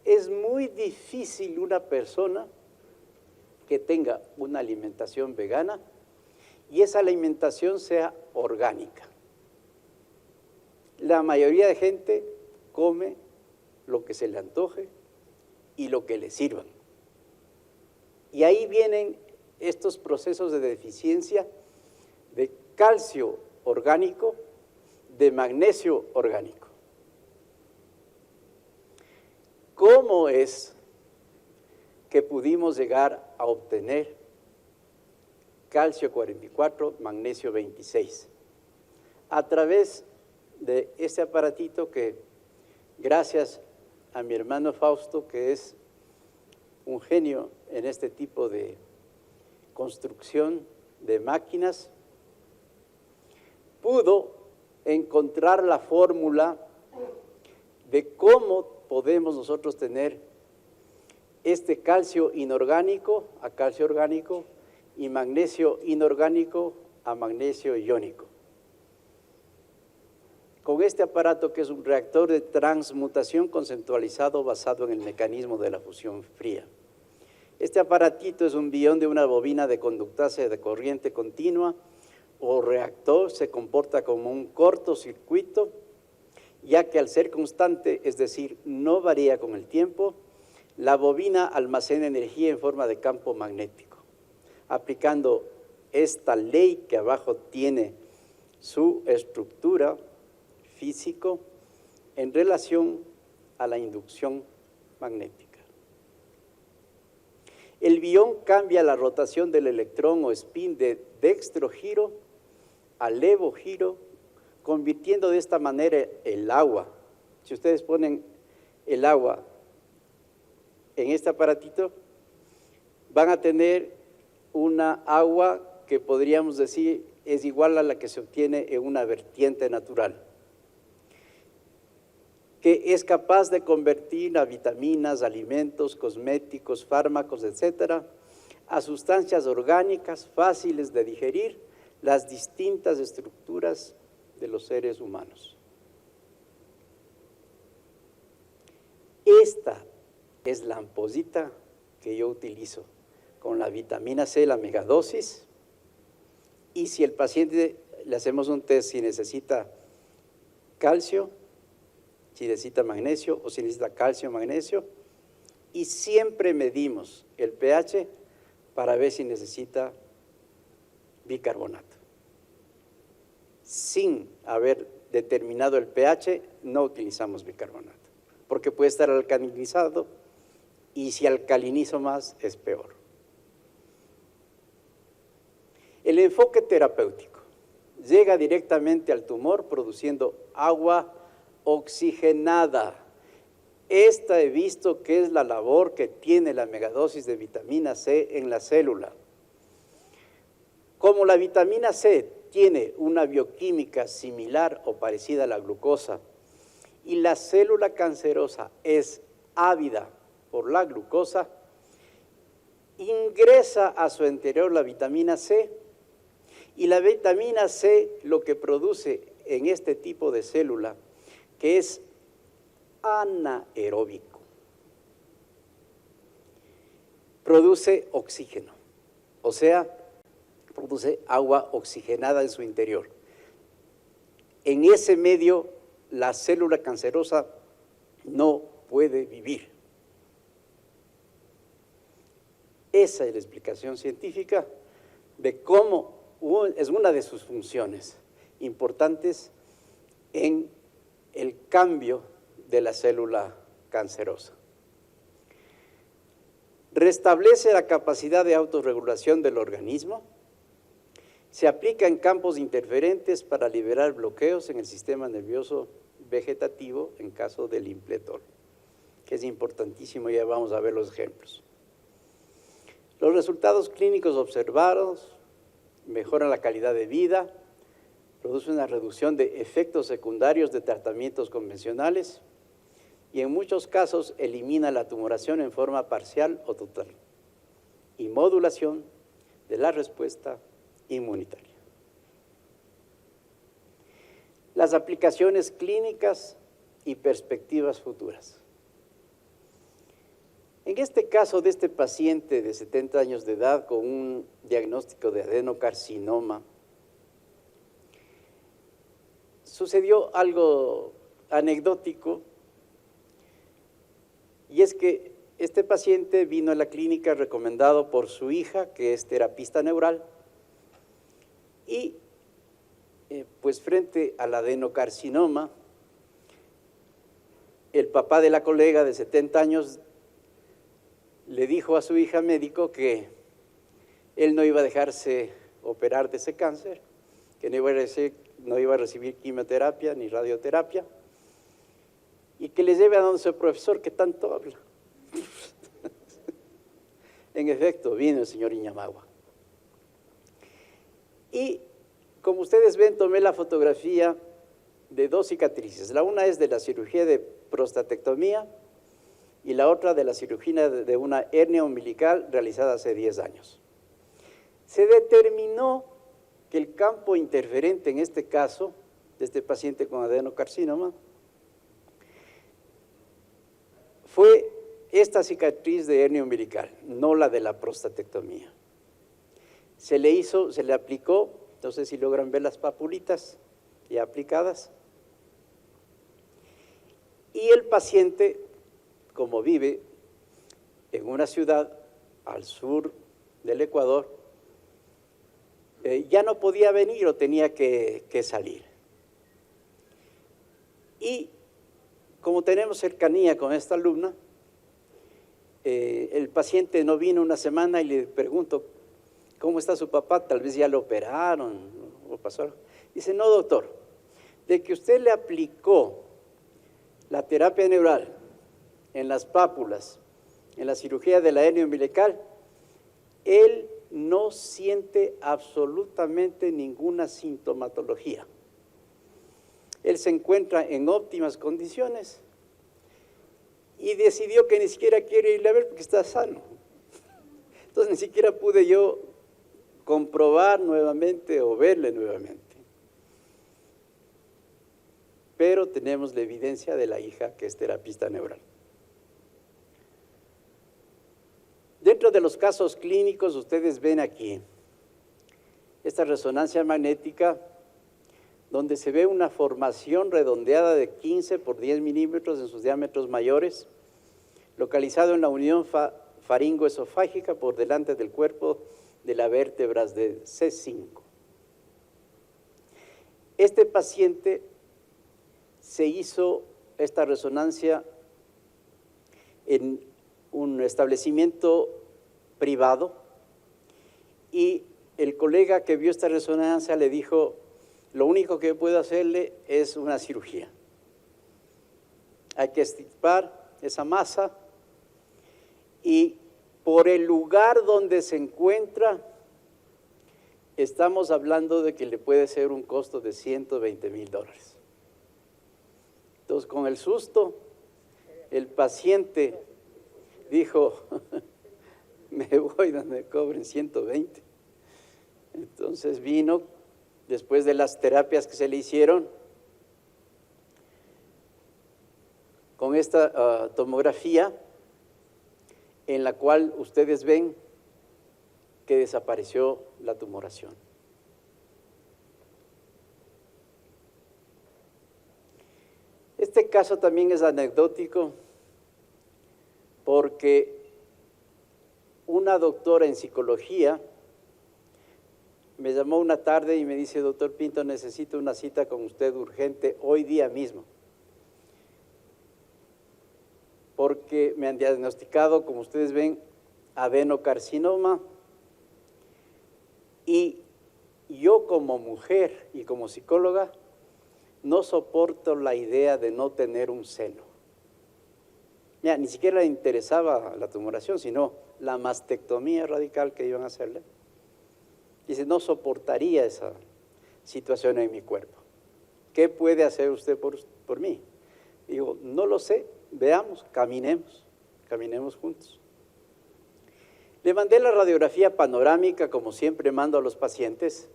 es muy difícil una persona que tenga una alimentación vegana y esa alimentación sea orgánica. La mayoría de gente come lo que se le antoje y lo que le sirvan. Y ahí vienen estos procesos de deficiencia de calcio orgánico, de magnesio orgánico. ¿Cómo es que pudimos llegar a obtener calcio 44, magnesio 26? A través de este aparatito que, gracias a mi hermano Fausto, que es un genio en este tipo de construcción de máquinas, pudo encontrar la fórmula de cómo podemos nosotros tener este calcio inorgánico a calcio orgánico y magnesio inorgánico a magnesio iónico. Con este aparato, que es un reactor de transmutación conceptualizado basado en el mecanismo de la fusión fría. Este aparatito es un bión de una bobina de conductancia de corriente continua o reactor, se comporta como un cortocircuito, ya que al ser constante, es decir, no varía con el tiempo, la bobina almacena energía en forma de campo magnético. Aplicando esta ley que abajo tiene su estructura físico en relación a la inducción magnética. El bión cambia la rotación del electrón o spin de dextrogiro a levogiro, convirtiendo de esta manera el agua. Si ustedes ponen el agua en este aparatito, van a tener una agua que podríamos decir es igual a la que se obtiene en una vertiente natural, que es capaz de convertir a vitaminas, alimentos, cosméticos, fármacos, etcétera, a sustancias orgánicas fáciles de digerir, las distintas estructuras de los seres humanos. Esta es la ampollita que yo utilizo con la vitamina C, la megadosis, y si el paciente le hacemos un test si necesita calcio, si necesita magnesio o si necesita calcio, magnesio, y siempre medimos el pH para ver si necesita bicarbonato. Sin haber determinado el pH, no utilizamos bicarbonato, porque puede estar alcalinizado y si alcalinizo más es peor. El enfoque terapéutico llega directamente al tumor produciendo agua oxigenada. Esta he visto que es la labor que tiene la megadosis de vitamina C en la célula. Como la vitamina C tiene una bioquímica similar o parecida a la glucosa y la célula cancerosa es ávida por la glucosa, ingresa a su interior la vitamina C y la vitamina C lo que produce en este tipo de célula, que es anaeróbico, produce oxígeno, o sea, produce agua oxigenada en su interior. En ese medio, la célula cancerosa no puede vivir. Esa es la explicación científica de cómo es una de sus funciones importantes en el cambio de la célula cancerosa. Restablece la capacidad de autorregulación del organismo. Se aplica en campos interferentes para liberar bloqueos en el sistema nervioso vegetativo en caso del impletol, que es importantísimo, ya vamos a ver los ejemplos. Los resultados clínicos observados mejoran la calidad de vida, produce una reducción de efectos secundarios de tratamientos convencionales y en muchos casos elimina la tumoración en forma parcial o total y modulación de la respuesta inmunitaria. Las aplicaciones clínicas y perspectivas futuras. En este caso de este paciente de 70 años de edad con un diagnóstico de adenocarcinoma, sucedió algo anecdótico y es que este paciente vino a la clínica recomendado por su hija, que es terapista neural, y pues frente al adenocarcinoma, el papá de la colega de 70 años le dijo a su hija médico que él no iba a dejarse operar de ese cáncer, que no iba a recibir quimioterapia ni radioterapia, y que le lleve a donde su profesor que tanto habla. En efecto, vino el señor Iñamagua. Y como ustedes ven, tomé la fotografía de dos cicatrices. La una es de la cirugía de prostatectomía y la otra de la cirugía de una hernia umbilical realizada hace 10 años. Se determinó que el campo interferente en este caso, de este paciente con adenocarcinoma, fue esta cicatriz de hernia umbilical, no la de la prostatectomía. Se le aplicó, no sé si logran ver las papulitas ya aplicadas, y el paciente, como vive en una ciudad al sur del Ecuador, ya no podía venir o tenía que salir. Y como tenemos cercanía con esta alumna, el paciente no vino una semana y le pregunto, ¿cómo está su papá? Tal vez ya lo operaron o pasó algo. Dice, no, doctor, de que usted le aplicó la terapia neural en las pápulas, en la cirugía de la hernia umbilical, él no siente absolutamente ninguna sintomatología. Él se encuentra en óptimas condiciones y decidió que ni siquiera quiere irle a ver porque está sano. Entonces ni siquiera pude yo comprobar nuevamente o verle nuevamente. Pero tenemos la evidencia de la hija que es terapista neural. Dentro de los casos clínicos, ustedes ven aquí esta resonancia magnética donde se ve una formación redondeada de 15 por 10 milímetros en sus diámetros mayores, localizado en la unión faringoesofágica por delante del cuerpo de las vértebras de C5. Este paciente se hizo esta resonancia en un establecimiento privado y el colega que vio esta resonancia le dijo: lo único que puedo hacerle es una cirugía. Hay que extirpar esa masa y por el lugar donde se encuentra estamos hablando de que le puede ser un costo de $120,000. Entonces, con el susto, el paciente dijo: me voy donde cobren 120. Entonces vino, después de las terapias que se le hicieron, con esta tomografía, en la cual ustedes ven que desapareció la tumoración. Este caso también es anecdótico porque una doctora en psicología me llamó una tarde y me dice: doctor Pinto, necesito una cita con usted urgente hoy día mismo, porque me han diagnosticado, como ustedes ven, adenocarcinoma, y yo como mujer y como psicóloga no soporto la idea de no tener un seno. Ya, ni siquiera le interesaba la tumoración, sino la mastectomía radical que iban a hacerle. Dice: no soportaría esa situación en mi cuerpo. ¿Qué puede hacer usted por mí? Digo: no lo sé, veamos, caminemos juntos. Le mandé la radiografía panorámica, como siempre mando a los pacientes.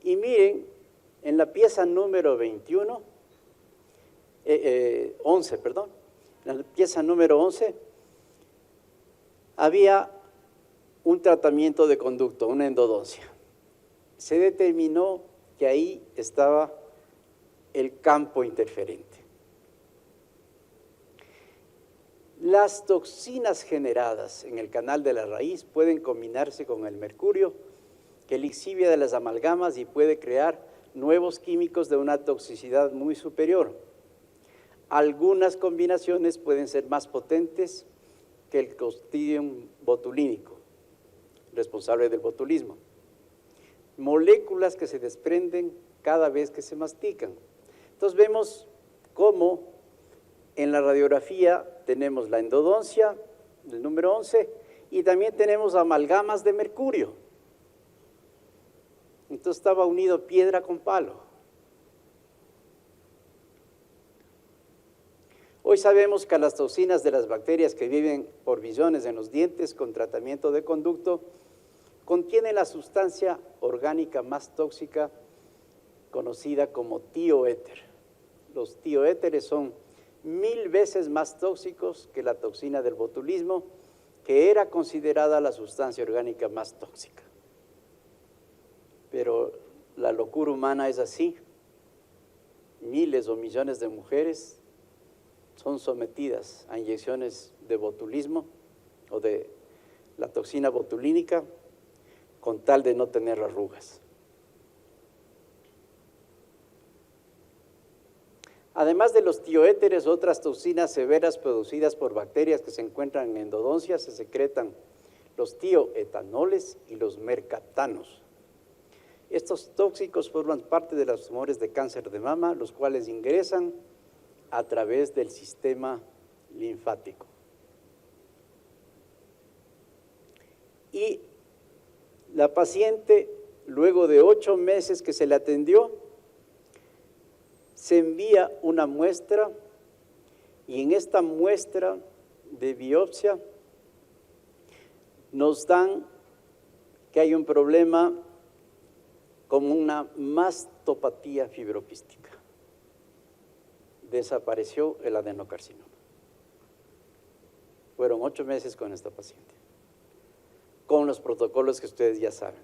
Y miren, en la pieza número 11, perdón, en la pieza número 11, había un tratamiento de conducto, una endodoncia. Se determinó que ahí estaba el campo interferente. Las toxinas generadas en el canal de la raíz pueden combinarse con el mercurio que exhibia de las amalgamas y puede crear nuevos químicos de una toxicidad muy superior. Algunas combinaciones pueden ser más potentes que el Clostridium botulínico, responsable del botulismo. Moléculas que se desprenden cada vez que se mastican. Entonces vemos cómo en la radiografía tenemos la endodoncia, el número 11, y también tenemos amalgamas de mercurio. Entonces estaba unido piedra con palo. Hoy sabemos que las toxinas de las bacterias que viven por billones en los dientes con tratamiento de conducto contienen la sustancia orgánica más tóxica conocida como tioéter. Los tioéteres son 1000 veces más tóxicos que la toxina del botulismo, que era considerada la sustancia orgánica más tóxica. Pero la locura humana es así. Miles o millones de mujeres son sometidas a inyecciones de botulismo o de la toxina botulínica con tal de no tener arrugas. Además de los tioéteres, otras toxinas severas producidas por bacterias que se encuentran en endodoncia se secretan los tioetanoles y los mercaptanos. Estos tóxicos forman parte de los tumores de cáncer de mama, los cuales ingresan a través del sistema linfático. Y la paciente, luego de 8 meses que se le atendió, se envía una muestra y en esta muestra de biopsia nos dan que hay un problema como una mastopatía fibroquística. Desapareció el adenocarcinoma. Fueron 8 meses con esta paciente, con los protocolos que ustedes ya saben.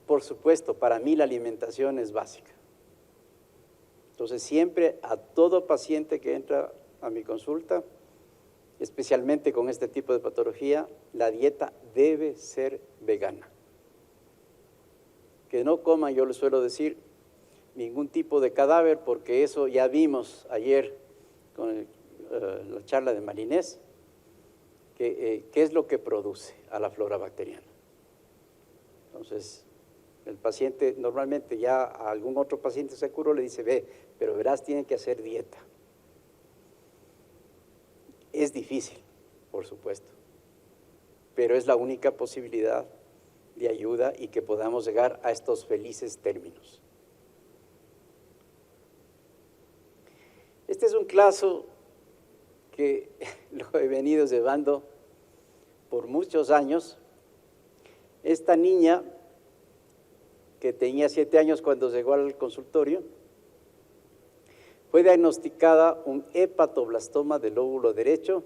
Por supuesto, para mí la alimentación es básica. Entonces, siempre a todo paciente que entra a mi consulta, especialmente con este tipo de patología, la dieta debe ser vegana. Que no coman, yo les suelo decir, ningún tipo de cadáver, porque eso ya vimos ayer con la charla de Marinés, qué es lo que produce a la flora bacteriana. Entonces, el paciente, normalmente ya a algún otro paciente seguro le dice, ve, pero verás, tiene que hacer dieta. Es difícil, por supuesto, pero es la única posibilidad de ayuda y que podamos llegar a estos felices términos. Este es un caso que lo he venido llevando por muchos años. Esta niña, que tenía 7 años cuando llegó al consultorio, fue diagnosticada un hepatoblastoma del lóbulo derecho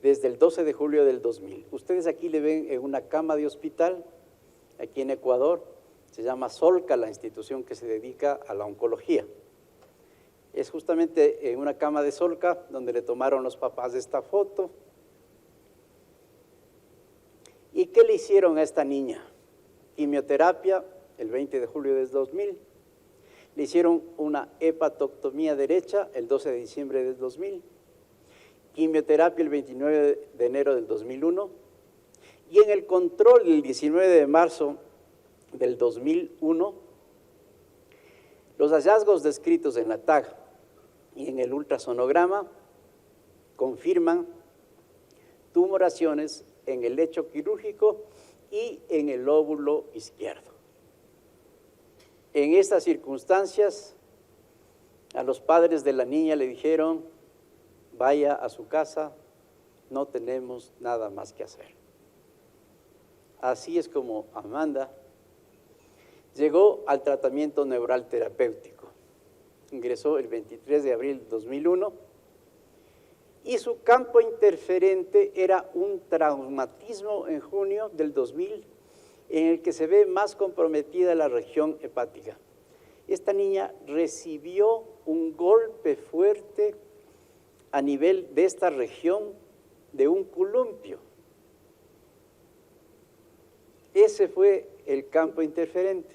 desde el 12 de julio del 2000. Ustedes aquí le ven en una cama de hospital, aquí en Ecuador, se llama Solca, la institución que se dedica a la oncología. Es justamente en una cama de Solca donde le tomaron los papás de esta foto. ¿Y qué le hicieron a esta niña? Quimioterapia, el 20 de julio del 2000. Le hicieron una hepatoctomía derecha el 12 de diciembre del 2000. Quimioterapia el 29 de enero del 2001. Y en el control del 19 de marzo del 2001, los hallazgos descritos en la TAG y en el ultrasonograma confirman tumoraciones en el lecho quirúrgico y en el lóbulo izquierdo. En estas circunstancias, a los padres de la niña le dijeron, vaya a su casa, no tenemos nada más que hacer. Así es como Amanda llegó al tratamiento neural terapéutico. Ingresó el 23 de abril de 2001 y su campo interferente era un traumatismo en junio del 2000 en el que se ve más comprometida la región hepática. Esta niña recibió un golpe fuerte a nivel de esta región de un columpio. Ese fue el campo interferente.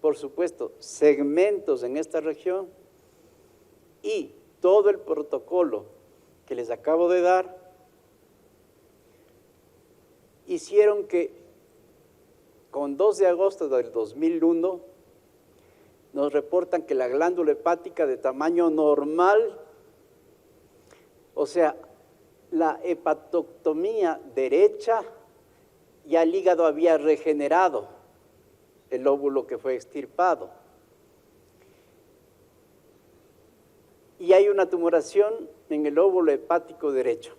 Por supuesto, segmentos en esta región y todo el protocolo que les acabo de dar hicieron que con 2 de agosto del 2001 nos reportan que la glándula hepática de tamaño normal, o sea, la hepatoctomía derecha, ya el hígado había regenerado el lóbulo que fue extirpado. Y hay una tumoración en el lóbulo hepático derecho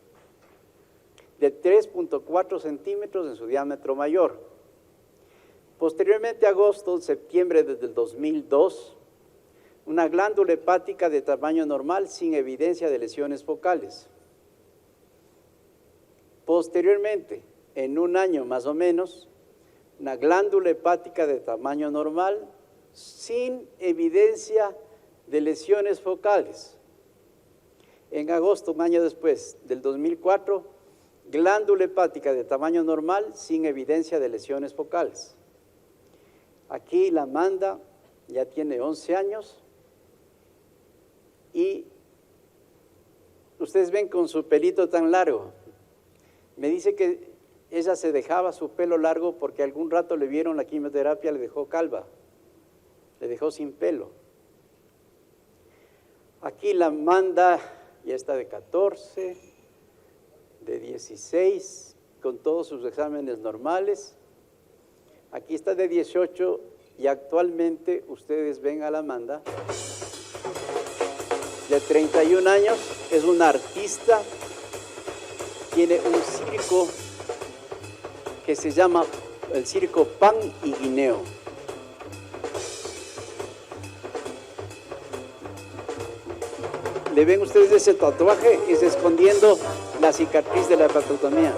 de 3.4 centímetros en su diámetro mayor. Posteriormente, agosto, septiembre del 2002, una glándula hepática de tamaño normal sin evidencia de lesiones focales. Posteriormente, en un año más o menos, una glándula hepática de tamaño normal sin evidencia de lesiones focales. En agosto, un año después, del 2004, glándula hepática de tamaño normal sin evidencia de lesiones focales. Aquí la Amanda ya tiene 11 años y ustedes ven con su pelito tan largo. Me dice que ella se dejaba su pelo largo porque algún rato le vieron la quimioterapia, le dejó calva, le dejó sin pelo. Aquí la Amanda ya está de 14, de 16, con todos sus exámenes normales. Aquí está de 18 y actualmente ustedes ven a la Amanda de 31 años, es una artista, tiene un circo que se llama el circo Pan y Guineo. ¿Le ven ustedes ese tatuaje? Es escondiendo la cicatriz de la hepatotomía.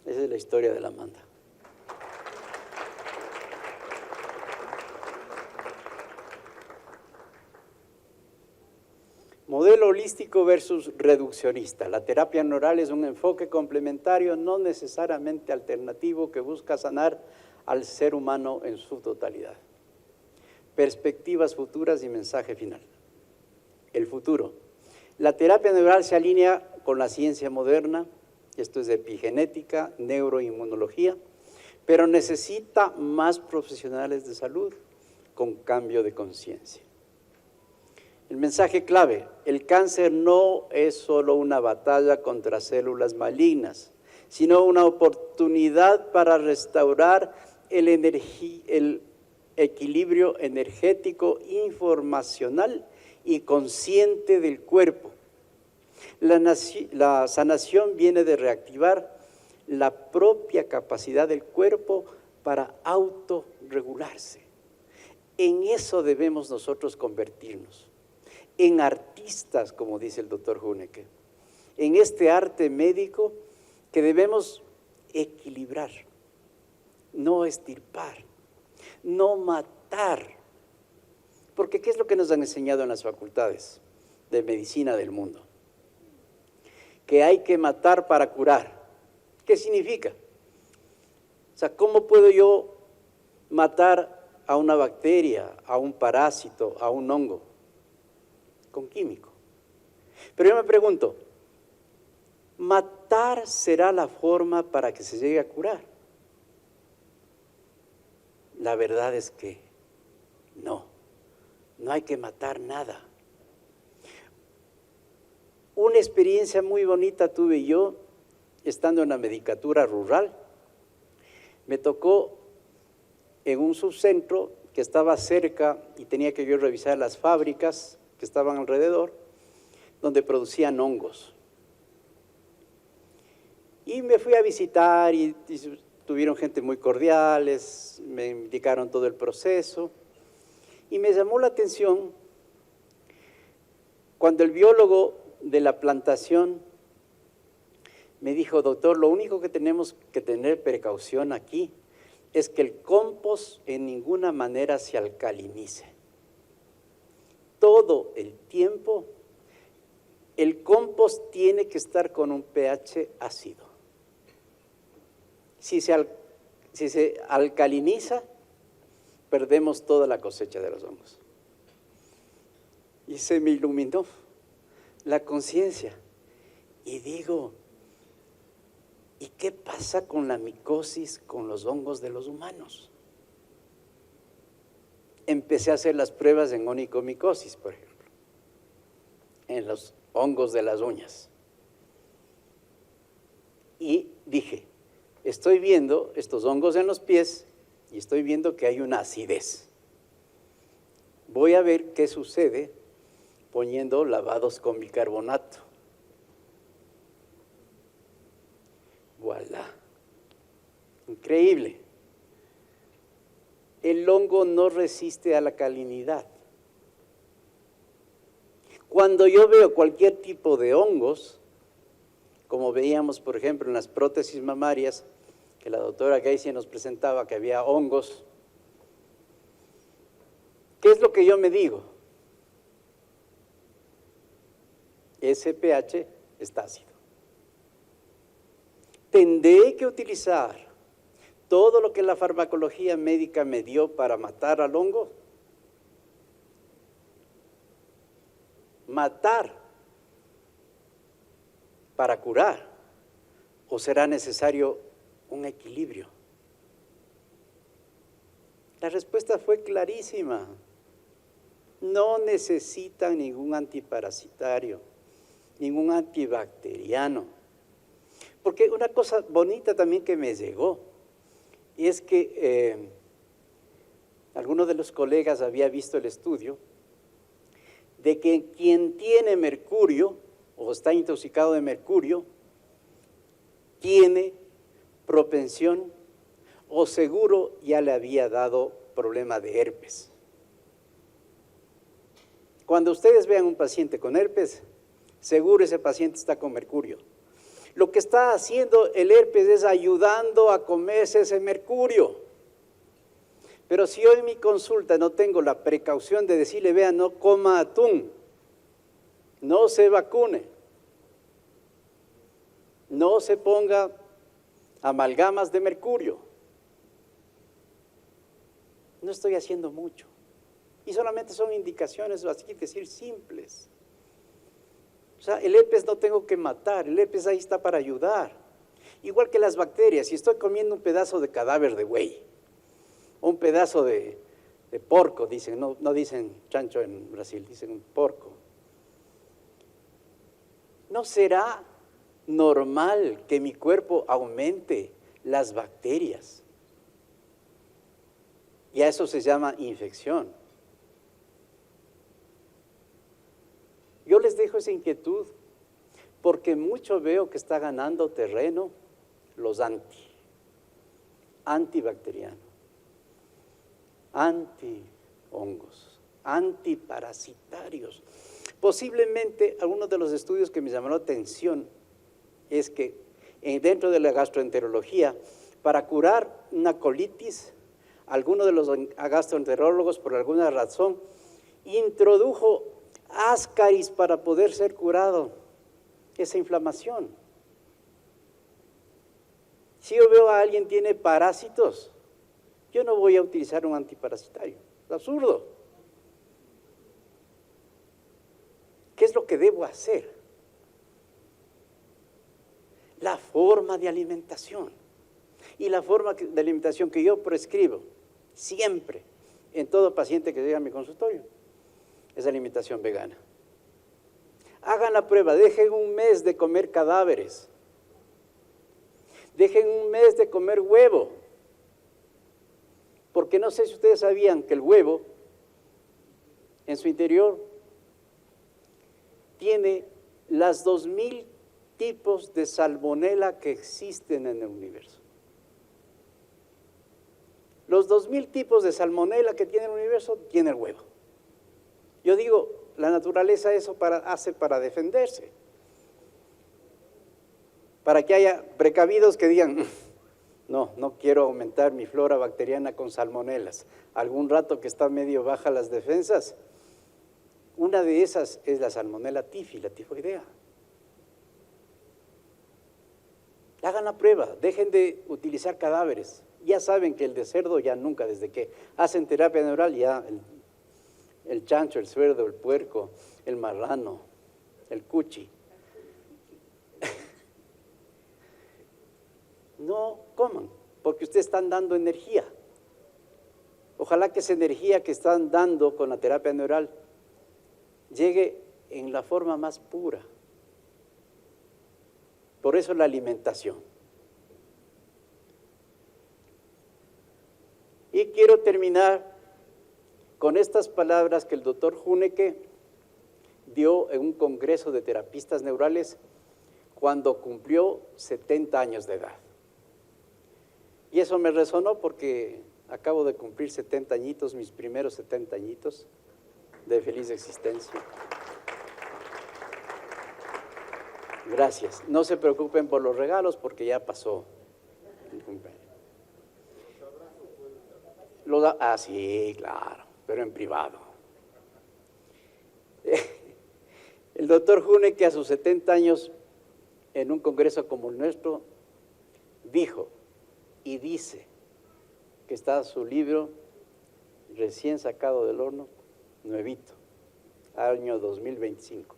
Esa es la historia de la manta. Modelo holístico versus reduccionista. La terapia neural es un enfoque complementario, no necesariamente alternativo, que busca sanar al ser humano en su totalidad. Perspectivas futuras y mensaje final. El futuro. La terapia neural se alinea con la ciencia moderna, esto es de epigenética, neuroinmunología, pero necesita más profesionales de salud con cambio de conciencia. El mensaje clave: el cáncer no es solo una batalla contra células malignas, sino una oportunidad para restaurar el equilibrio energético, informacional y consciente del cuerpo. La sanación viene de reactivar la propia capacidad del cuerpo para autorregularse. En eso debemos nosotros convertirnos, en artistas, como dice el doctor Huneke, en este arte médico que debemos equilibrar, no estirpar, no matar. Porque ¿qué es lo que nos han enseñado en las facultades de medicina del mundo? Que hay que matar para curar. ¿Qué significa? O sea, ¿cómo puedo yo matar a una bacteria, a un parásito, a un hongo? Con químico. Pero yo me pregunto, ¿matar será la forma para que se llegue a curar? La verdad es que no hay que matar nada. Una experiencia muy bonita tuve yo estando en la medicatura rural. Me tocó en un subcentro que estaba cerca y tenía que yo revisar las fábricas que estaban alrededor, donde producían hongos. Y me fui a visitar y tuvieron gente muy cordiales, me indicaron todo el proceso y me llamó la atención cuando el biólogo de la plantación me dijo: doctor, lo único que tenemos que tener precaución aquí es que el compost en ninguna manera se alcalinice. Todo el tiempo el compost tiene que estar con un pH ácido. Si se alcaliniza, perdemos toda la cosecha de los hongos. Y se me iluminó la conciencia. Y digo, ¿y qué pasa con la micosis, con los hongos de los humanos? Empecé a hacer las pruebas en onicomicosis, por ejemplo, en los hongos de las uñas. Y dije, estoy viendo estos hongos en los pies y estoy viendo que hay una acidez. Voy a ver qué sucede poniendo lavados con bicarbonato. ¡Voilá! Increíble. El hongo no resiste a la alcalinidad. Cuando yo veo cualquier tipo de hongos, como veíamos por ejemplo en las prótesis mamarias, que la doctora Geisy nos presentaba que había hongos, ¿qué es lo que yo me digo? Ese pH está ácido. Tendré que utilizar todo lo que la farmacología médica me dio para matar al hongo, matar para curar, o será necesario un equilibrio. La respuesta fue clarísima. No necesitan ningún antiparasitario, ningún antibacteriano. Porque una cosa bonita también que me llegó es que alguno de los colegas había visto el estudio de que quien tiene mercurio o está intoxicado de mercurio tiene propensión o seguro ya le había dado problema de herpes. Cuando ustedes vean un paciente con herpes, seguro ese paciente está con mercurio. Lo que está haciendo el herpes es ayudando a comerse ese mercurio. Pero si yo en mi consulta no tengo la precaución de decirle, vea, no coma atún, no se vacune, no se ponga amalgamas de mercurio, no estoy haciendo mucho. Y solamente son indicaciones, así que decir, simples. O sea, el herpes no tengo que matar, el herpes ahí está para ayudar. Igual que las bacterias, si estoy comiendo un pedazo de cadáver de buey, o un pedazo de porco, dicen, no dicen chancho en Brasil, dicen un porco. ¿No será normal que mi cuerpo aumente las bacterias? Y a eso se llama infección. Yo les dejo esa inquietud porque mucho veo que está ganando terreno los antibacterianos, antihongos, antiparasitarios. Posiblemente algunos de los estudios que me llamaron la atención es que dentro de la gastroenterología, para curar una colitis, alguno de los gastroenterólogos por alguna razón introdujo ascaris para poder ser curado esa inflamación. Si yo veo a alguien tiene parásitos, yo no voy a utilizar un antiparasitario. Es absurdo. ¿Qué es lo que debo hacer? La forma de alimentación. Y la forma de alimentación que yo prescribo siempre en todo paciente que llega a mi consultorio es alimentación vegana. Hagan la prueba, dejen un mes de comer cadáveres, dejen un mes de comer huevo, porque no sé si ustedes sabían que el huevo en su interior tiene las 2000 tipos de salmonela que existen en el universo. Los 2000 tipos de salmonela que tiene el universo, tiene el huevo. Yo digo, la naturaleza eso hace para defenderse. Para que haya precavidos que digan, no quiero aumentar mi flora bacteriana con salmonelas. Algún rato que está medio baja las defensas, una de esas es la salmonela tifi, la tifoidea. Hagan la prueba, dejen de utilizar cadáveres. Ya saben que el de cerdo ya nunca, desde que hacen terapia neural, ya el chancho, el cerdo, el puerco, el marrano, el cuchi. No coman, porque ustedes están dando energía. Ojalá que esa energía que están dando con la terapia neural llegue en la forma más pura. Por eso la alimentación. Y quiero terminar con estas palabras que el doctor Huneke dio en un congreso de terapistas neurales cuando cumplió 70 años de edad. Y eso me resonó porque acabo de cumplir 70 añitos, mis primeros 70 añitos de feliz existencia. Gracias. No se preocupen por los regalos porque ya pasó el cumpleaños. Sí, claro, pero en privado. El doctor Huneke a sus 70 años, en un congreso como el nuestro, dijo y dice que está su libro recién sacado del horno, nuevito, año 2025.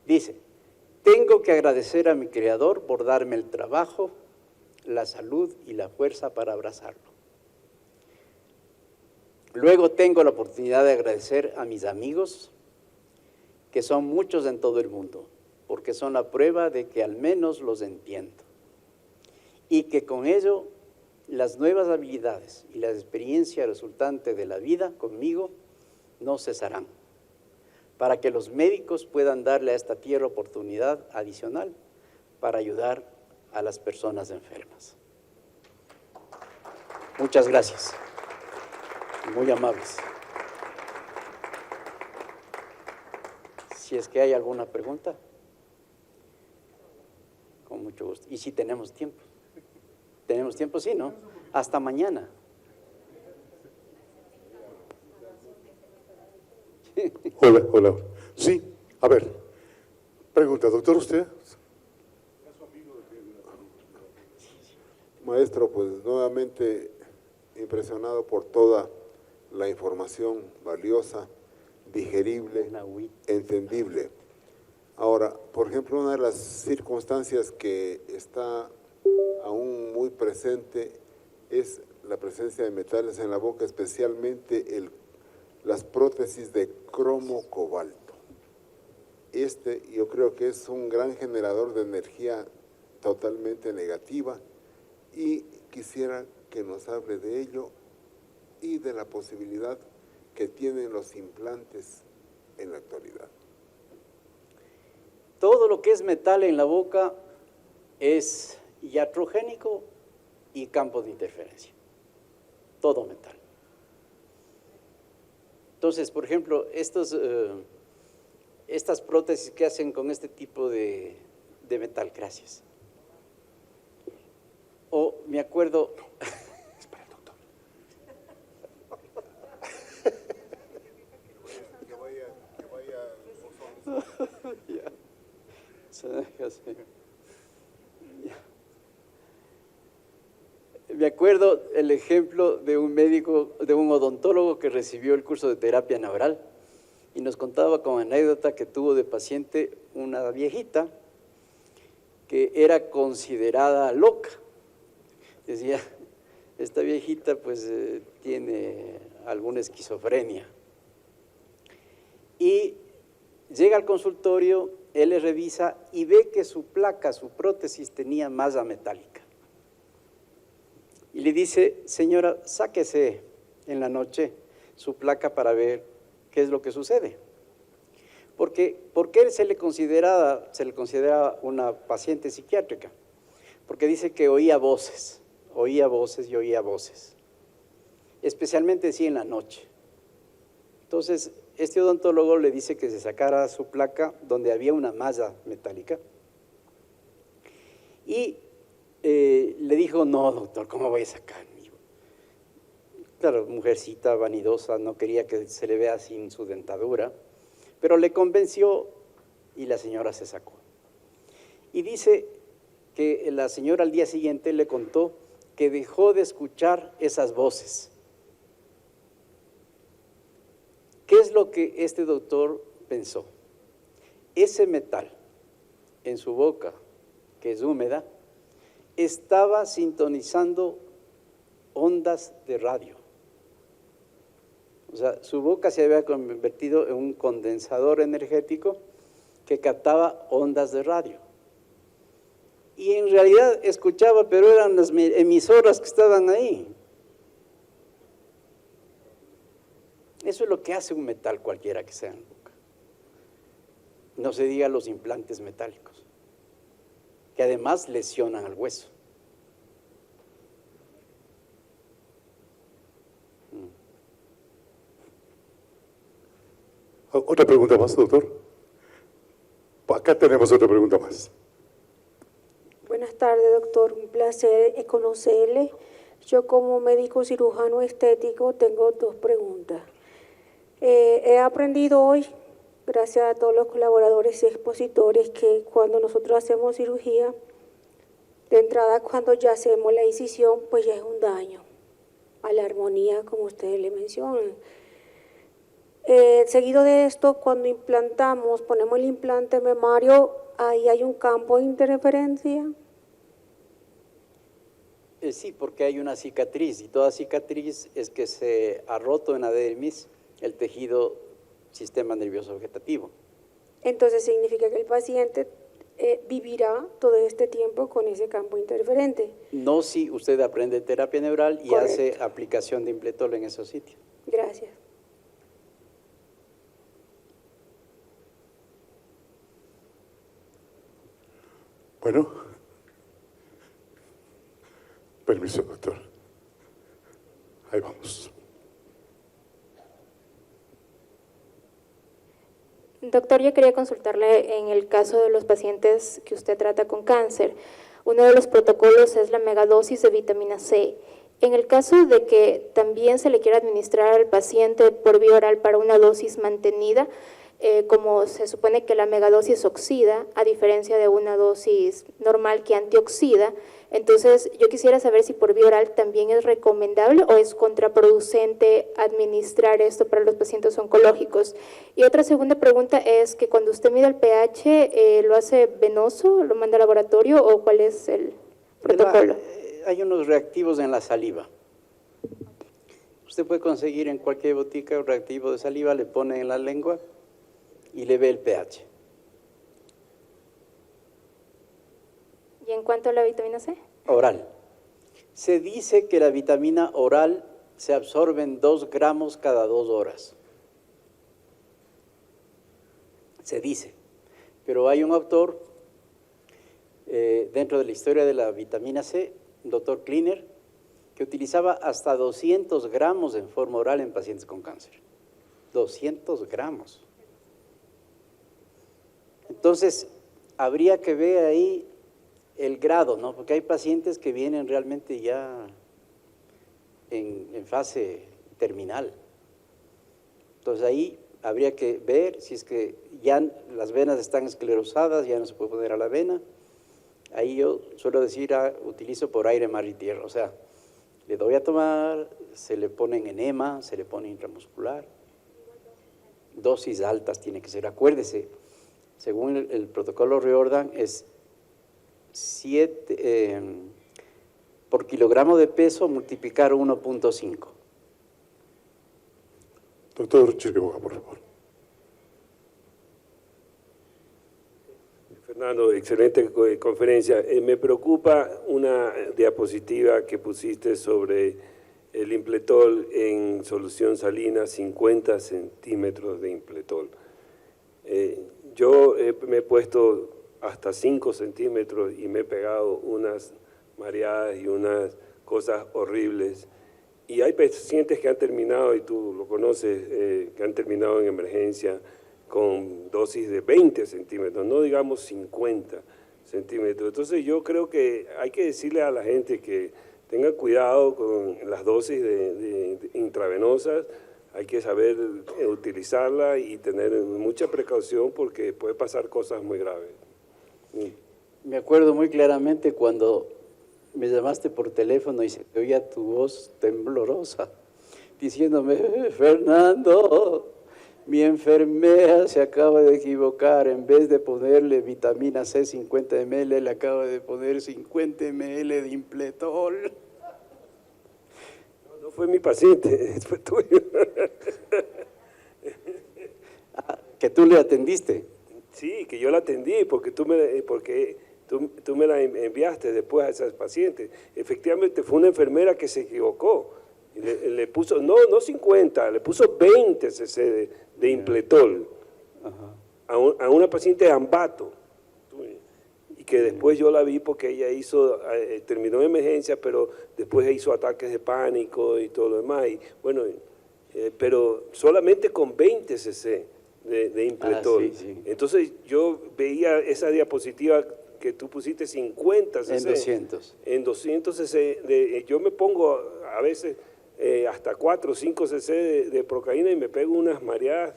Dice: tengo que agradecer a mi Creador por darme el trabajo, la salud y la fuerza para abrazarlo. Luego tengo la oportunidad de agradecer a mis amigos, que son muchos en todo el mundo, porque son la prueba de que al menos los entiendo. Y que con ello las nuevas habilidades y la experiencia resultante de la vida conmigo no cesarán, para que los médicos puedan darle a esta tierra oportunidad adicional para ayudar a las personas enfermas. Muchas gracias. Muy amables. Si es que hay alguna pregunta, con mucho gusto. Y si tenemos tiempo. ¿Tenemos tiempo? Sí, ¿no? Hasta mañana. Hola, hola. Sí, a ver. Pregunta, doctor, ¿usted? Maestro, pues nuevamente impresionado por toda la información valiosa, digerible, entendible. Ahora, por ejemplo, una de las circunstancias que está aún muy presente es la presencia de metales en la boca, especialmente las prótesis de cromo cobalto. Yo creo que es un gran generador de energía totalmente negativa y quisiera que nos hable de ello y de la posibilidad que tienen los implantes en la actualidad. Todo lo que es metal en la boca es iatrogénico y campo de interferencia. Todo metal. Entonces, por ejemplo, estas prótesis que hacen con este tipo de metal, gracias. O me acuerdo... Es para el doctor. Ya. Se deja así. Ya. Me acuerdo el ejemplo de un médico, de un odontólogo que recibió el curso de terapia neural y nos contaba con anécdota que tuvo de paciente una viejita que era considerada loca. Decía, esta viejita pues tiene alguna esquizofrenia. Y llega al consultorio, él le revisa y ve que su placa, su prótesis tenía malla metálica. Y le dice, señora, sáquese en la noche su placa para ver qué es lo que sucede. ¿Por qué se le consideraba una paciente psiquiátrica? Porque dice que oía voces, especialmente decía en la noche. Entonces, este odontólogo le dice que se sacara su placa donde había una malla metálica y le dijo, no, doctor, ¿cómo voy a sacar? Claro, mujercita vanidosa, no quería que se le vea sin su dentadura, pero le convenció y la señora se sacó. Y dice que la señora al día siguiente le contó que dejó de escuchar esas voces. ¿Qué es lo que este doctor pensó? Ese metal en su boca, que es húmeda, estaba sintonizando ondas de radio. O sea, su boca se había convertido en un condensador energético que captaba ondas de radio. Y en realidad escuchaba, pero eran las emisoras que estaban ahí. Eso es lo que hace un metal cualquiera que sea en la boca. No se diga los implantes metálicos, que además lesionan al hueso. ¿Otra pregunta más, doctor? Acá tenemos otra pregunta más. Buenas tardes, doctor. Un placer conocerle. Yo como médico cirujano estético tengo dos preguntas. He aprendido hoy, gracias a todos los colaboradores y expositores, que cuando nosotros hacemos cirugía, de entrada cuando ya hacemos la incisión, pues ya es un daño. a la armonía, como ustedes le mencionan. Seguido de esto, cuando implantamos, ponemos el implante mamario, ahí hay un campo de interferencia. Sí, porque hay una cicatriz y toda cicatriz es que se ha roto en la dermis el tejido sistema nervioso vegetativo. Entonces significa que el paciente vivirá todo este tiempo con ese campo interferente. No si usted aprende terapia neural y Correcto. hace aplicación de Impletol en esos sitios. Gracias. Bueno, permiso, doctor. Ahí vamos. Doctor, yo quería consultarle en el caso de los pacientes que usted trata con cáncer. Uno de los protocolos es la megadosis de vitamina C. En el caso de que también se le quiera administrar al paciente por vía oral para una dosis mantenida, como se supone que la megadosis oxida, a diferencia de una dosis normal que antioxida, entonces yo quisiera saber si por vía oral también es recomendable o es contraproducente administrar esto para los pacientes oncológicos. Y otra segunda pregunta es que cuando usted mide el pH, ¿lo hace venoso, lo manda al laboratorio o cuál es el protocolo? Hay unos reactivos en la saliva. Usted puede conseguir en cualquier botica un reactivo de saliva, le pone en la lengua y le ve el pH. ¿Y en cuanto a la vitamina C? Oral. Se dice que la vitamina oral se absorbe en 2 gramos cada 2 horas. Se dice. Pero hay un autor dentro de la historia de la vitamina C, un doctor Kleiner, que utilizaba hasta 200 gramos en forma oral en pacientes con cáncer. 200 gramos. Entonces, habría que ver ahí el grado, ¿no? Porque hay pacientes que vienen realmente ya en fase terminal. Entonces ahí habría que ver si es que ya las venas están esclerosadas, ya no se puede poner a la vena. Ahí yo suelo decir, utilizo por aire, mar y tierra. O sea, le doy a tomar, se le pone en enema, se le pone intramuscular. Dosis altas tiene que ser, acuérdese. Según el protocolo Riordan, es 7 por kilogramo de peso multiplicar 1.5. Doctor Chiriboga, por favor. Fernando, excelente conferencia. Me preocupa una diapositiva que pusiste sobre el Impletol en solución salina, 50 centímetros de Impletol. Yo me he puesto hasta 5 centímetros y me he pegado unas mareadas y unas cosas horribles. Y hay pacientes que han terminado, y tú lo conoces, que han terminado en emergencia con dosis de 20 centímetros, no digamos 50 centímetros. Entonces yo creo que hay que decirle a la gente que tenga cuidado con las dosis de intravenosas. Hay que saber utilizarla y tener mucha precaución porque puede pasar cosas muy graves. Me acuerdo muy claramente cuando me llamaste por teléfono y se te oía tu voz temblorosa, diciéndome, Fernando, mi enfermera se acaba de equivocar, en vez de ponerle vitamina C 50 ml, le acaba de poner 50 ml de Impletol. No fue mi paciente, fue tuyo. ¿Que tú le atendiste? Sí, que yo la atendí porque tú me la enviaste después a esas pacientes. Efectivamente fue una enfermera que se equivocó. Y le puso, no 50, le puso 20 cc de Impletol a una paciente de Ambato. Y que después yo la vi porque ella terminó en emergencia, pero después hizo ataques de pánico y todo lo demás. Y bueno, pero solamente con 20 cc de Impletol. Sí. Entonces yo veía esa diapositiva que tú pusiste 50 cc. En 200. En 200 cc. Yo me pongo a veces hasta 4 o 5 cc de procaína y me pego unas mareadas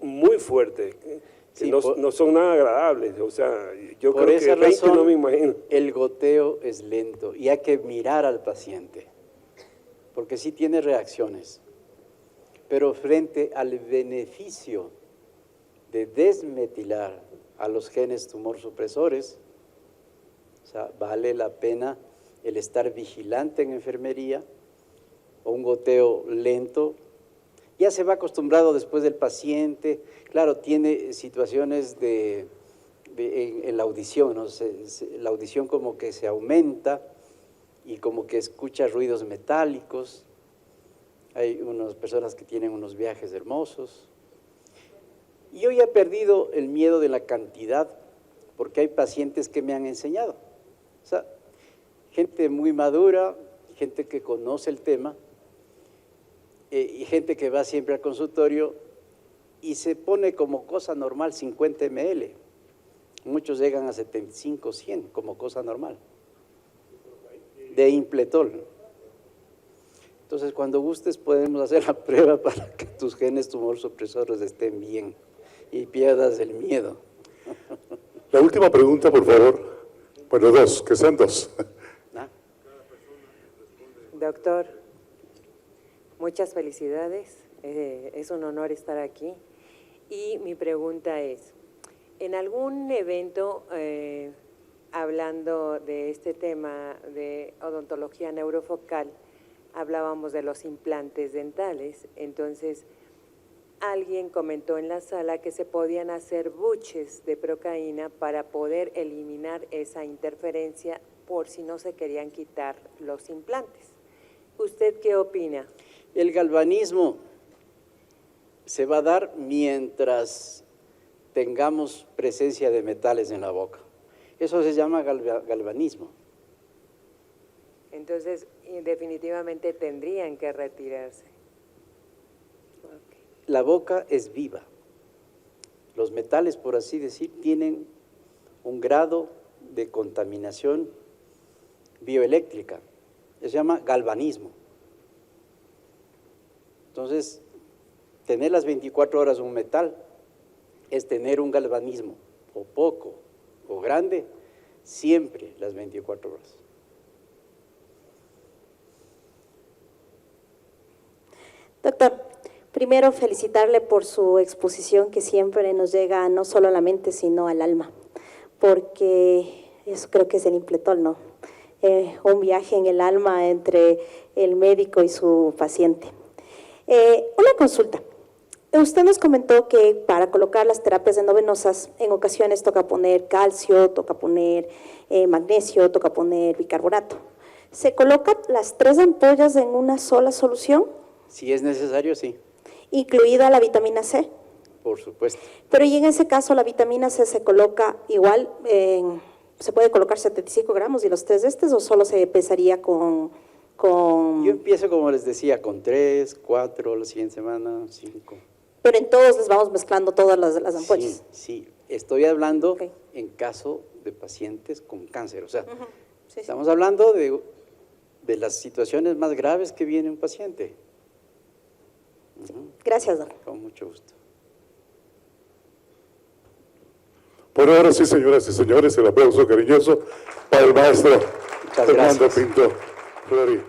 muy fuertes. Que Sí, no son nada agradables, o sea, yo por creo esa que 20 razón, no me imagino. el goteo es lento y hay que mirar al paciente. porque sí tiene reacciones, pero frente al beneficio de desmetilar a los genes tumor supresores, o sea, vale la pena el estar vigilante en enfermería o un goteo lento. Ya se va acostumbrado después del paciente, claro, tiene situaciones en la audición, ¿no? La audición como que se aumenta y como que escucha ruidos metálicos. Hay unas personas que tienen unos viajes hermosos. Y yo ya he perdido el miedo de la cantidad, porque hay pacientes que me han enseñado. O sea, gente muy madura, gente que conoce el tema, y gente que va siempre al consultorio y se pone como cosa normal 50 ml. Muchos llegan a 75, 100 como cosa normal, de Impletol. Entonces, cuando gustes podemos hacer la prueba para que tus genes tumor supresores estén bien y pierdas el miedo. La última pregunta, por favor. Bueno, dos, que sean dos. Doctor, muchas felicidades. Es un honor estar aquí. Y mi pregunta es, en algún evento, hablando de este tema de odontología neurofocal, hablábamos de los implantes dentales. Entonces, alguien comentó en la sala que se podían hacer buches de procaína para poder eliminar esa interferencia por si no se querían quitar los implantes. ¿Usted qué opina? El galvanismo se va a dar mientras tengamos presencia de metales en la boca. Eso se llama galvanismo. Entonces, definitivamente tendrían que retirarse. Okay. La boca es viva. Los metales, por así decir, tienen un grado de contaminación bioeléctrica. Se llama galvanismo. Entonces, tener las 24 horas un metal es tener un galvanismo, o poco, o grande, siempre las 24 horas. Doctor, primero felicitarle por su exposición que siempre nos llega no solo a la mente, sino al alma, porque eso creo que es el Impletol, ¿no? Un viaje en el alma entre el médico y su paciente. Una consulta. Usted nos comentó que para colocar las terapias endovenosas en ocasiones toca poner calcio, toca poner magnesio, toca poner bicarbonato. ¿Se colocan las 3 ampollas en una sola solución? Si es necesario, sí. ¿Incluida la vitamina C? Por supuesto. Pero y en ese caso la vitamina C se coloca igual, ¿se puede colocar 75 gramos y los 3 de estos o solo se empezaría con...? Yo empiezo, como les decía, con 3, 4, la siguiente semana, 5. Pero en todos les vamos mezclando todas las ampollas. Sí, estoy hablando en caso de pacientes con cáncer. O sea, estamos hablando de las situaciones más graves que viene un paciente. Gracias, doctor. Con mucho gusto. Por ahora sí, señoras y señores, el aplauso cariñoso para el maestro Fernando Pinto Fleury.